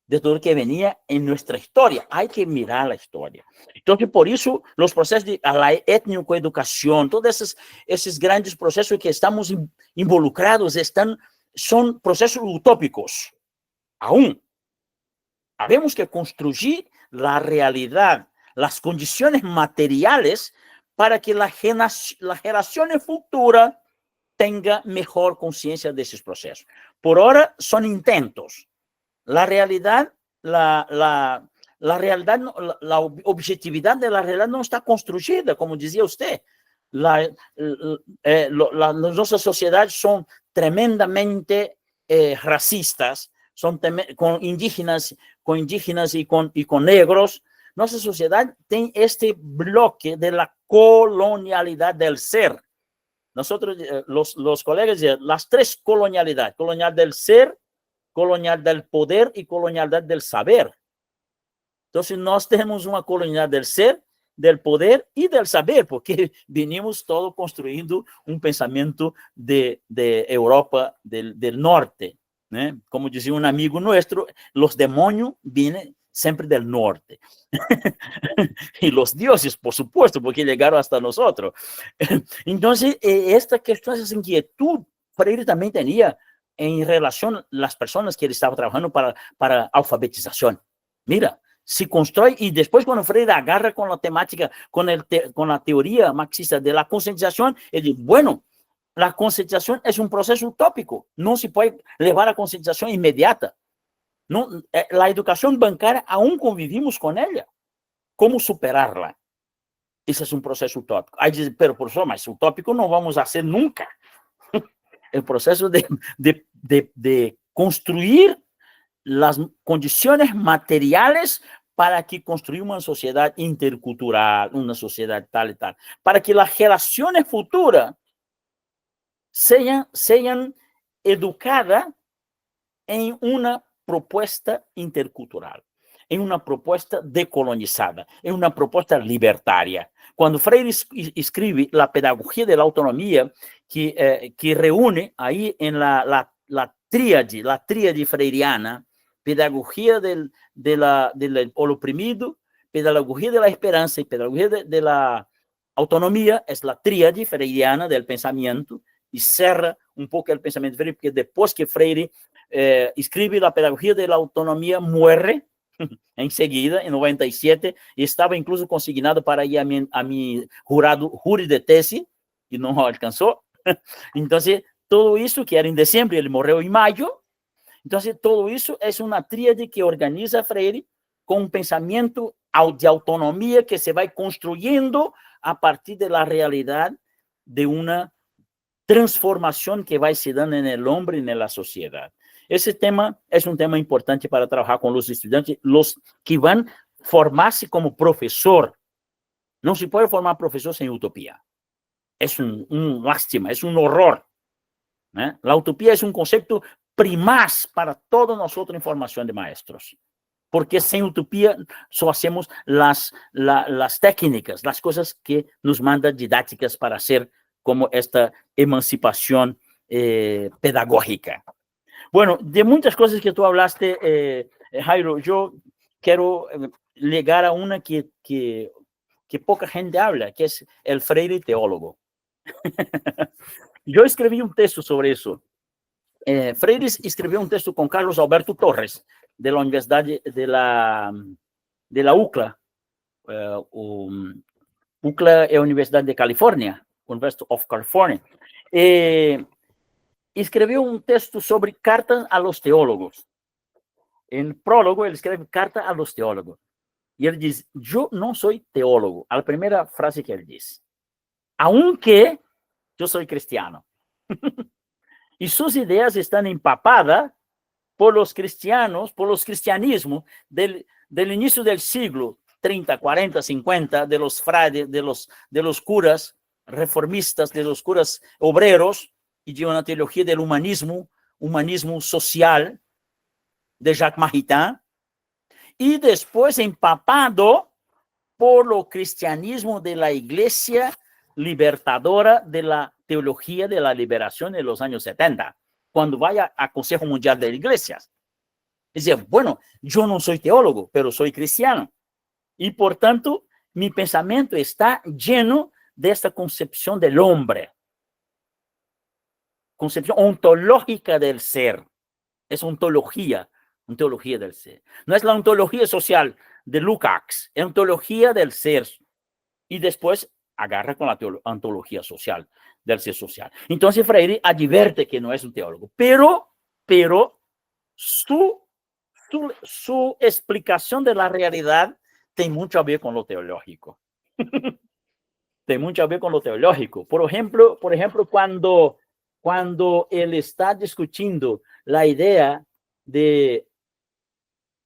de todo lo que venía en nuestra historia. Hay que mirar la historia. Entonces, por eso, los procesos de la étnico-educación, todos esos grandes procesos que estamos involucrados, son procesos utópicos. Aún, tenemos que construir la realidad, las condiciones materiales para que la generación futura tenga mejor conciencia de esos procesos. Por ahora son intentos. La realidad, la realidad, la objetividad de la realidad no está construida, como decía usted. Nuestras sociedades son tremendamente racistas, son con indígenas y con negros. Nuestra sociedad tiene este bloque de la colonialidad del ser. Nosotros, los colegas, las tres colonialidades: colonial del ser, colonial del poder y colonialidad del saber. Entonces, nós tenemos una colonialidad del ser, del poder y del saber, porque venimos todos construyendo un pensamiento de Europa del norte, ¿eh? Como decía un amigo nuestro, los demonios vienen siempre del norte. Y los dioses, por supuesto, porque llegaron hasta nosotros. Entonces, esta cuestión, esa inquietud, Freire también tenía en relación a las personas que él estaba trabajando para alfabetización. Mira, se constrói, y después cuando Freire agarra con la temática, con la teoría marxista de la concientización, él dice, bueno, la concientización es un proceso utópico, no se puede llevar a concientización inmediata. No, la educación bancaria aún convivimos con ella. ¿Cómo superarla? Ese es un proceso utópico. Ahí dice, pero profesor, mas utópico no vamos a hacer nunca. El proceso de construir las condiciones materiales para que construir una sociedad intercultural, una sociedad tal y tal, para que las generaciones futuras sean educadas en una propuesta intercultural, en una propuesta decolonizada, en una propuesta libertaria. Cuando Freire escribe La pedagogía de la autonomía, que reúne ahí en la tríade freiriana, pedagogía del oprimido, pedagogía de la esperanza y pedagogía de la autonomía, es la tríade freiriana del pensamiento, y cerra un poco el pensamiento Freire, porque después que Freire escribe La pedagogía de la autonomía, muere enseguida, en 97, y estaba incluso consignado para ir a mi júri de tesis, y no alcanzó. Entonces, todo eso, que era en diciembre, ele morreu en mayo. Entonces, todo eso es una tríade que organiza Freire con un pensamiento de autonomía que se va construyendo a partir de la realidad de una transformación que va se dando en el hombre y en la sociedad. Ese tema es un tema importante para trabajar con los estudiantes, los que van a formarse como profesor. No se puede formar profesor sin utopía. Es un lástima, es un horror. La utopía es un concepto primaz para todos nosotros en formación de maestros. Porque sin utopía solo hacemos las técnicas, las cosas que nos mandan didácticas para hacer como esta emancipación pedagógica. Bueno, de muchas cosas que tú hablaste, Jairo, yo quiero llegar a una que poca gente habla, que es el Freire teólogo. Yo escribí un texto sobre eso. Freire escribió un texto con Carlos Alberto Torres, de la Universidad de la UCLA. UCLA es la Universidad de California, University of California. Escribió un texto sobre cartas a los teólogos. En el prólogo, él escribe carta a los teólogos. Y él dice, yo no soy teólogo. A la primera frase que él dice. Aunque yo soy cristiano. y sus ideas están empapadas por los cristianos, por los cristianismos del inicio del siglo 30, 40, 50, de los frailes, de los curas reformistas, de los curas obreros, y de una teología del humanismo social de Jacques Maritain, y después empapado por lo cristianismo de la iglesia libertadora de la teología de la liberación en los años 70, cuando vaya al Consejo Mundial de Iglesias. Dice, bueno, yo no soy teólogo, pero soy cristiano. Y por tanto, mi pensamiento está lleno de esta concepción del hombre, concepción ontológica del ser. Es ontología del ser. No es la ontología social de Lukács, es ontología del ser. Y después agarra con la ontología social, del ser social. Entonces Freire advierte que no es un teólogo, pero su explicación de la realidad tiene mucho a ver con lo teológico. Tiene mucho a ver con lo teológico. Por ejemplo, cuando él está discutiendo la idea de,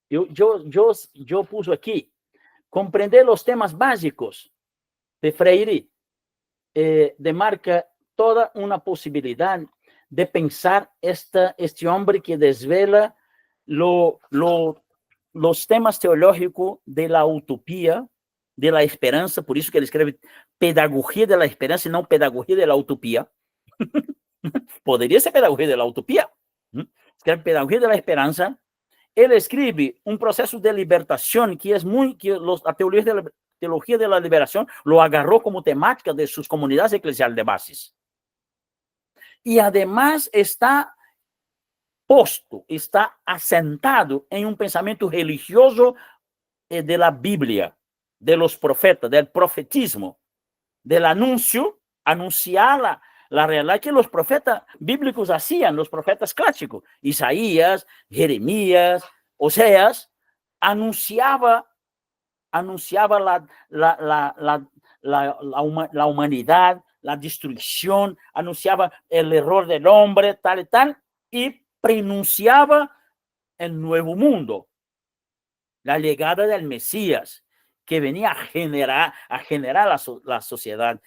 yo puse aquí, comprender los temas básicos de Freire, demarca toda una posibilidad de pensar este hombre que desvela los temas teológicos de la utopía, de la esperanza, por eso que él escribe pedagogía de la esperanza y no pedagogía de la utopía. Podría ser pedagogía de la utopía. Escribe pedagogía de la esperanza. Él escribe un proceso de libertación que es la teología de la liberación lo agarró como temática de sus comunidades eclesiales de bases. Y además está asentado en un pensamiento religioso de la Biblia, de los profetas, del profetismo, del anunciar la realidad que los profetas bíblicos hacían, los profetas clásicos, Isaías, Jeremías, Oseas, anunciaba la humanidad, la destrucción, anunciaba el error del hombre, tal y tal, y pronunciaba el nuevo mundo, la llegada del Mesías, que venía a generar la sociedad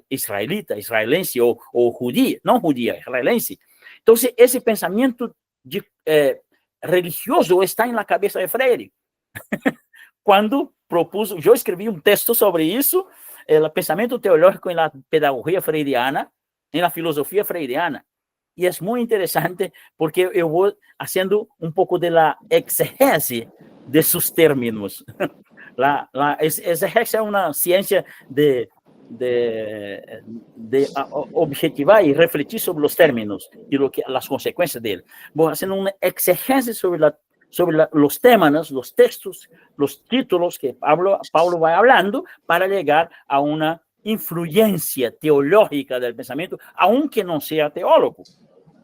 israelense o judía, no judía, israelense. Entonces, ese pensamiento religioso está en la cabeza de Freire. Cuando propuso, yo escribí un texto sobre eso, el pensamiento teológico en la pedagogía freiriana, en la filosofía freiriana. Y es muy interesante porque yo voy haciendo un poco de la exegesis de sus términos. La exegesis es una ciencia de objetivar y refletir sobre los términos y las consecuencias de él. Voy haciendo una exegesis sobre los temas, los textos, los títulos que Paulo va hablando para llegar a una influencia teológica del pensamiento, aunque no sea teólogo.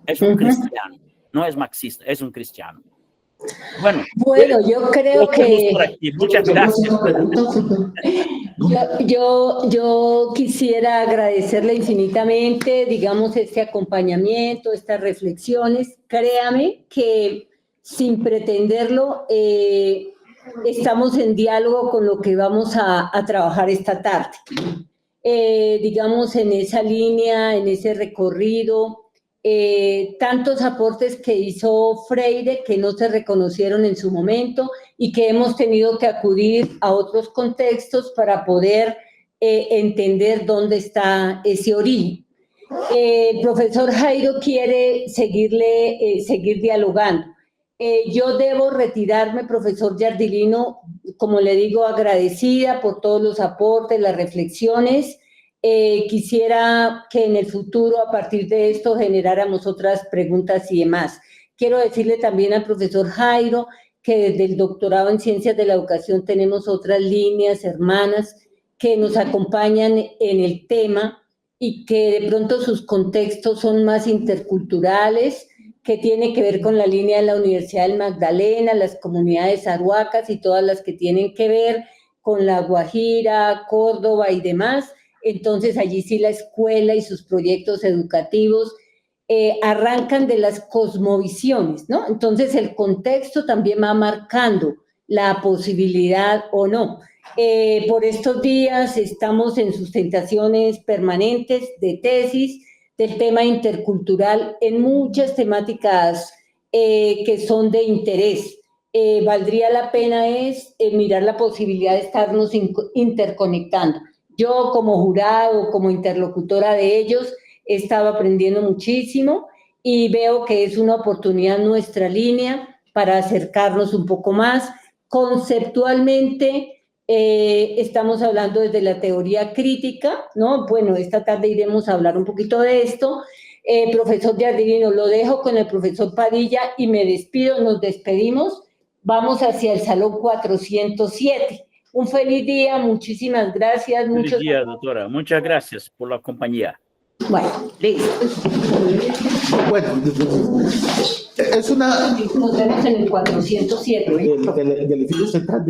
Es un cristiano, no es marxista, es un cristiano. Bueno, yo creo que... Muchas gracias. Yo quisiera agradecerle infinitamente, digamos, este acompañamiento, estas reflexiones. Créame que sin pretenderlo, estamos en diálogo con lo que vamos a trabajar esta tarde. Digamos, en esa línea, en ese recorrido, tantos aportes que hizo Freire que no se reconocieron en su momento y que hemos tenido que acudir a otros contextos para poder entender dónde está ese origen. El profesor Jairo quiere seguir dialogando. Yo debo retirarme, profesor Giardilino, como le digo, agradecida por todos los aportes, las reflexiones. Quisiera que en el futuro, a partir de esto, generáramos otras preguntas y demás. Quiero decirle también al profesor Jairo que desde el doctorado en Ciencias de la Educación tenemos otras líneas hermanas que nos acompañan en el tema y que de pronto sus contextos son más interculturales, que tiene que ver con la línea de la Universidad del Magdalena, las comunidades arhuacas y todas las que tienen que ver con La Guajira, Córdoba y demás. Entonces, allí sí la escuela y sus proyectos educativos arrancan de las cosmovisiones, ¿no? Entonces el contexto también va marcando la posibilidad o no. Por estos días estamos en sustentaciones permanentes de tesis del tema intercultural en muchas temáticas que son de interés. Valdría la pena mirar la posibilidad de estarnos interconectando. Yo como jurado, como interlocutora de ellos, he estado aprendiendo muchísimo y veo que es una oportunidad nuestra línea para acercarnos un poco más. Conceptualmente, estamos hablando desde la teoría crítica, ¿no? Bueno, esta tarde iremos a hablar un poquito de esto. Profesor Giardino, lo dejo con el profesor Padilla y me despido, nos despedimos. Vamos hacia el salón 407. Un feliz día, muchísimas gracias. Feliz día, doctora. Muchas gracias por la compañía. Bueno, listo. Bueno, es una... Nos vemos en el 407. Del edificio central.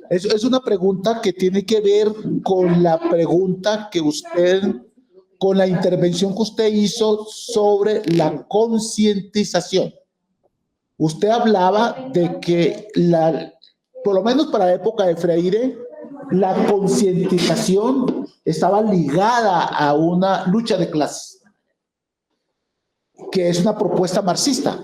Es una pregunta que tiene que ver con la pregunta que usted, con la intervención que usted hizo sobre la concientización. Usted hablaba de que por lo menos para la época de Freire, la concientización estaba ligada a una lucha de clases, que es una propuesta marxista.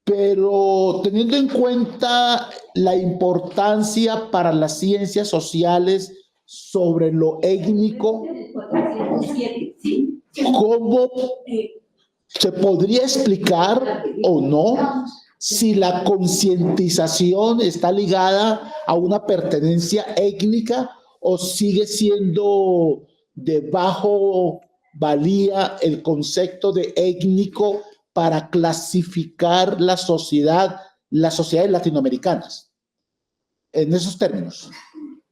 Pero teniendo en cuenta la importancia para las ciencias sociales sobre lo étnico, ¿cómo se podría explicar o no si la concientización está ligada a una pertenencia étnica o sigue siendo de bajo valía el concepto de étnico para clasificar las sociedades latinoamericanas? En esos términos,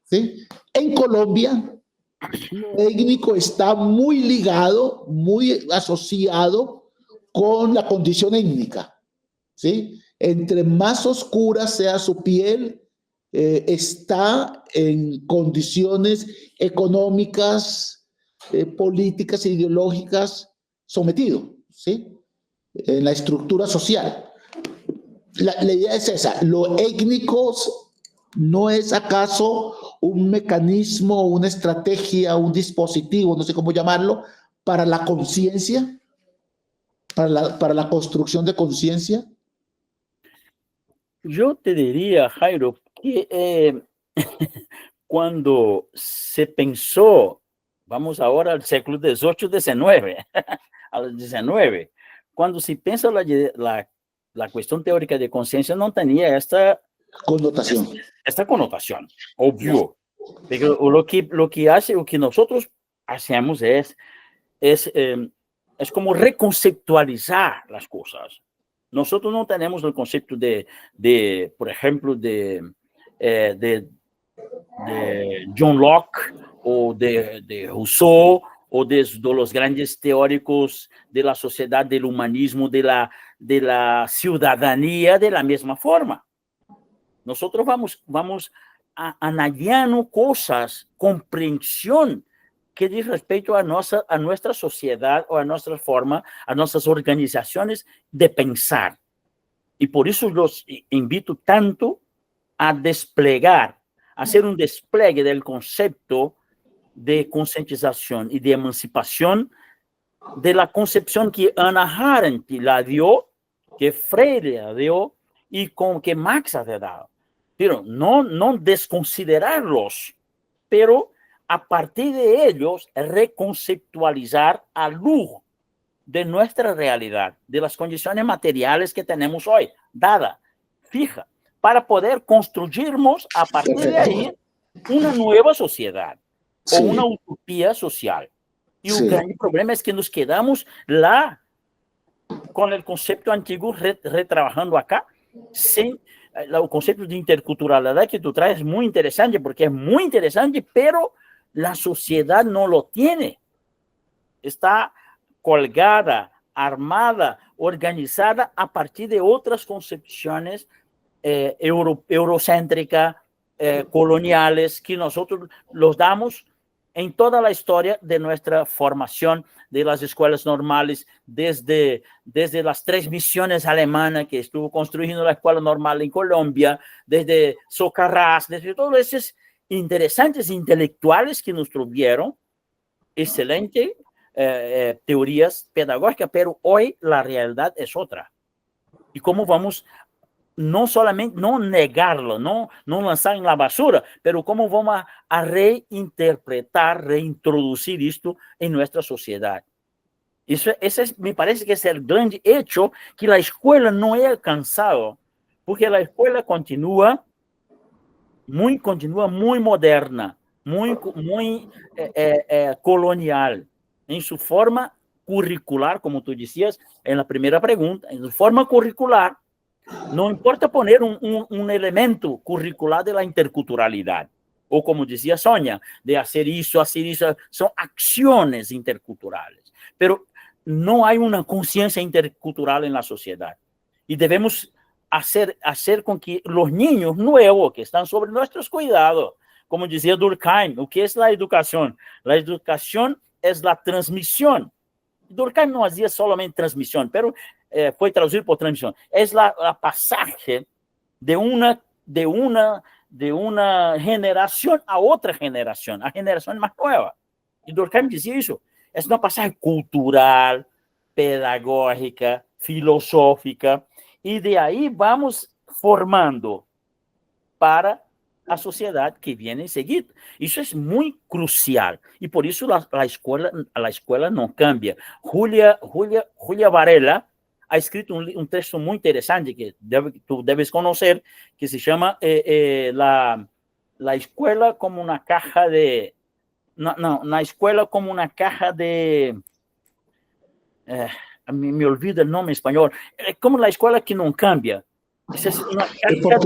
¿sí? En Colombia, lo étnico está muy ligado, muy asociado con la condición étnica, ¿sí? Entre más oscura sea su piel, está en condiciones económicas, políticas e ideológicas sometido, ¿sí? En la estructura social. La idea es esa. Lo étnico no es acaso un mecanismo, una estrategia, un dispositivo, no sé cómo llamarlo, para la conciencia, para la construcción de conciencia. Yo te diría, Jairo, que cuando se pensó, vamos ahora al siglo XVIII, XIX, al XIX, cuando se piensa la cuestión teórica de conciencia, no tenía esta connotación, obvio. Pero lo que nosotros hacemos es como reconceptualizar las cosas. Nosotros no tenemos el concepto por ejemplo, de John Locke o de Rousseau o de los grandes teóricos de la sociedad, del humanismo, de la ciudadanía de la misma forma. Nosotros vamos analizando cosas, comprensión que diz respeito a nuestra sociedad o a nuestra forma, a nuestras organizaciones de pensar. Y por eso los invito tanto a desplegar, a hacer un despliegue del concepto de concientización y de emancipación, de la concepción que Hannah Arendt la dio, que Freire la dio y que Marx ha dado. Pero no desconsiderarlos, pero a partir de ellos reconceptualizar a luz de nuestra realidad, de las condiciones materiales que tenemos hoy, dada, fija, para poder construirnos a partir de ahí una nueva sociedad o una utopía social. Y el gran problema es que nos quedamos con el concepto antiguo retrabajando acá, sin el concepto de interculturalidad que tú traes. Muy interesante, porque es muy interesante, pero la sociedad no lo tiene. Está colgada, armada, organizada a partir de otras concepciones eurocéntricas, coloniales, que nosotros los damos en toda la historia de nuestra formación de las escuelas normales, desde las 3 misiones alemanas que estuvo construyendo la escuela normal en Colombia, desde Socarrás, desde todos esos interesantes intelectuales que nos tuvieron, excelentes teorías pedagógicas, pero hoy la realidad es otra. Y cómo vamos no solamente no negarlo, no lanzar en la basura, pero cómo vamos a reinterpretar, reintroducir esto en nuestra sociedad. Ese me parece que es el gran hecho que la escuela no ha alcanzado, porque la escuela continúa muy moderna, muy colonial, en su forma curricular, como tú decías en la primera pregunta, en su forma curricular. No importa poner un elemento curricular de la interculturalidad, o como decía Sonia, de hacer eso, son acciones interculturales, pero no hay una conciencia intercultural en la sociedad. Y debemos hacer con que los niños nuevos que están sobre nuestros cuidados, como decía Durkheim, ¿qué es la educación? La educación es la transmisión. Durkheim no hacía solamente transmisión, pero fue traducido por transmisión. Es la pasaje de una generación a otra generación, a generación más nueva. Y Durkheim decía eso. Es una pasaje cultural, pedagógica, filosófica, y de ahí vamos formando para la sociedad que viene a seguir. Eso es muy crucial, y por eso la escuela no cambia. Julia Varela ha escrito un texto muy interesante que tú debes conocer, que se llama la escuela como una caja de... la escuela como una caja de... me olvido el nombre en español. Como la escuela que no cambia. Es una caja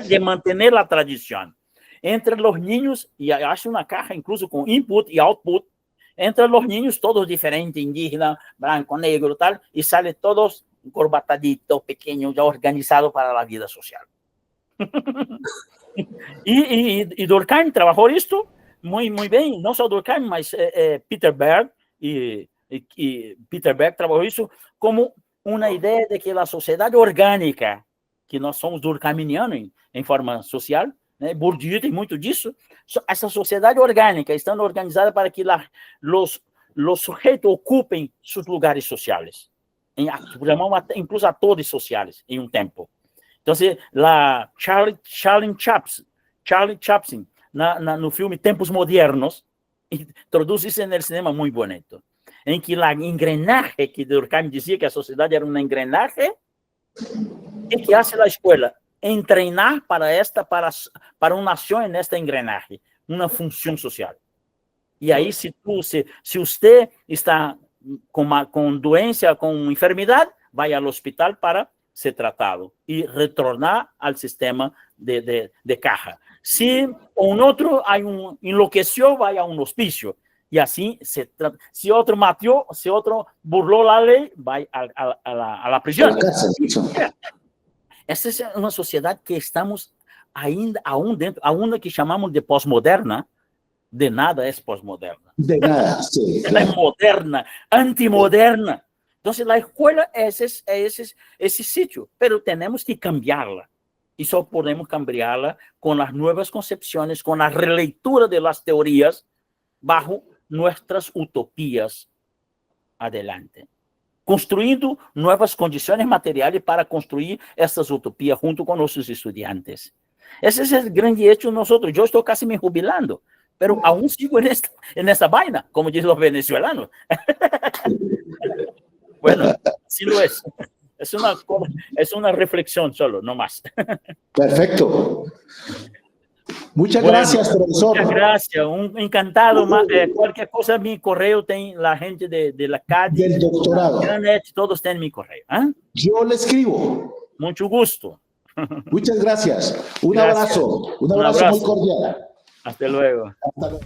de mantener la tradición. Entre los niños, y hace una caja incluso con input y output, entre los niños todos diferentes, indígena, blanco, negro, tal, y sale todos corbataditos, pequeños, ya organizados para la vida social. y Durkheim trabajó esto muy bien, no solo Durkheim, mas Peter Berg, y Peter Berg trabajó eso como una idea de que la sociedad orgánica, que nós somos durkheimianos em forma social, né? Bourdieu tem muito disso, essa sociedade orgânica, estando organizada para que os sujeitos ocupem seus lugares sociais, incluso atores sociais, em tempo. Então, Charlie Chaplin, no filme Tempos Modernos, introduz isso no cinema muito bonito, em que a engrenagem, que Durkheim dizia que a sociedade era uma engrenagem, e que hace a escola? Entrenar para uma nação nesta engrenagem, uma função social. E aí, se você está com doença, com enfermidade, vai ao hospital para ser tratado e retornar ao sistema de caja. Se outro enlouqueceu, vai a hospício. Y así, si otro matou, si otro burló la ley, va a la prisión. Essa é uma sociedade que estamos aún dentro, aún que chamamos de pós-moderna, de nada é pós-moderna. De nada, sí. Ela é moderna, antimoderna. Então, a escola é esse sítio, pero temos que cambiá-la. E só podemos cambiá-la com as novas concepções, com a releitura das teorias, bajo nuestras utopías adelante, construindo nuevas condiciones materiales para construir estas utopías junto con nuestros estudiantes. Ese es el gran hecho de nosotros. Yo estoy casi me jubilando, pero aún sigo en esta vaina, como dicen los venezolanos. Bueno, sí lo es. Es una reflexión solo, no más. Perfecto. Muchas gracias, profesor. Muchas gracias, encantado. Cualquier cosa, mi correo tiene la gente de la calle, del doctorado. Todos tienen mi correo. ¿Eh? Yo le escribo. Mucho gusto. Muchas gracias. Un abrazo muy cordial. Hasta luego. Hasta luego.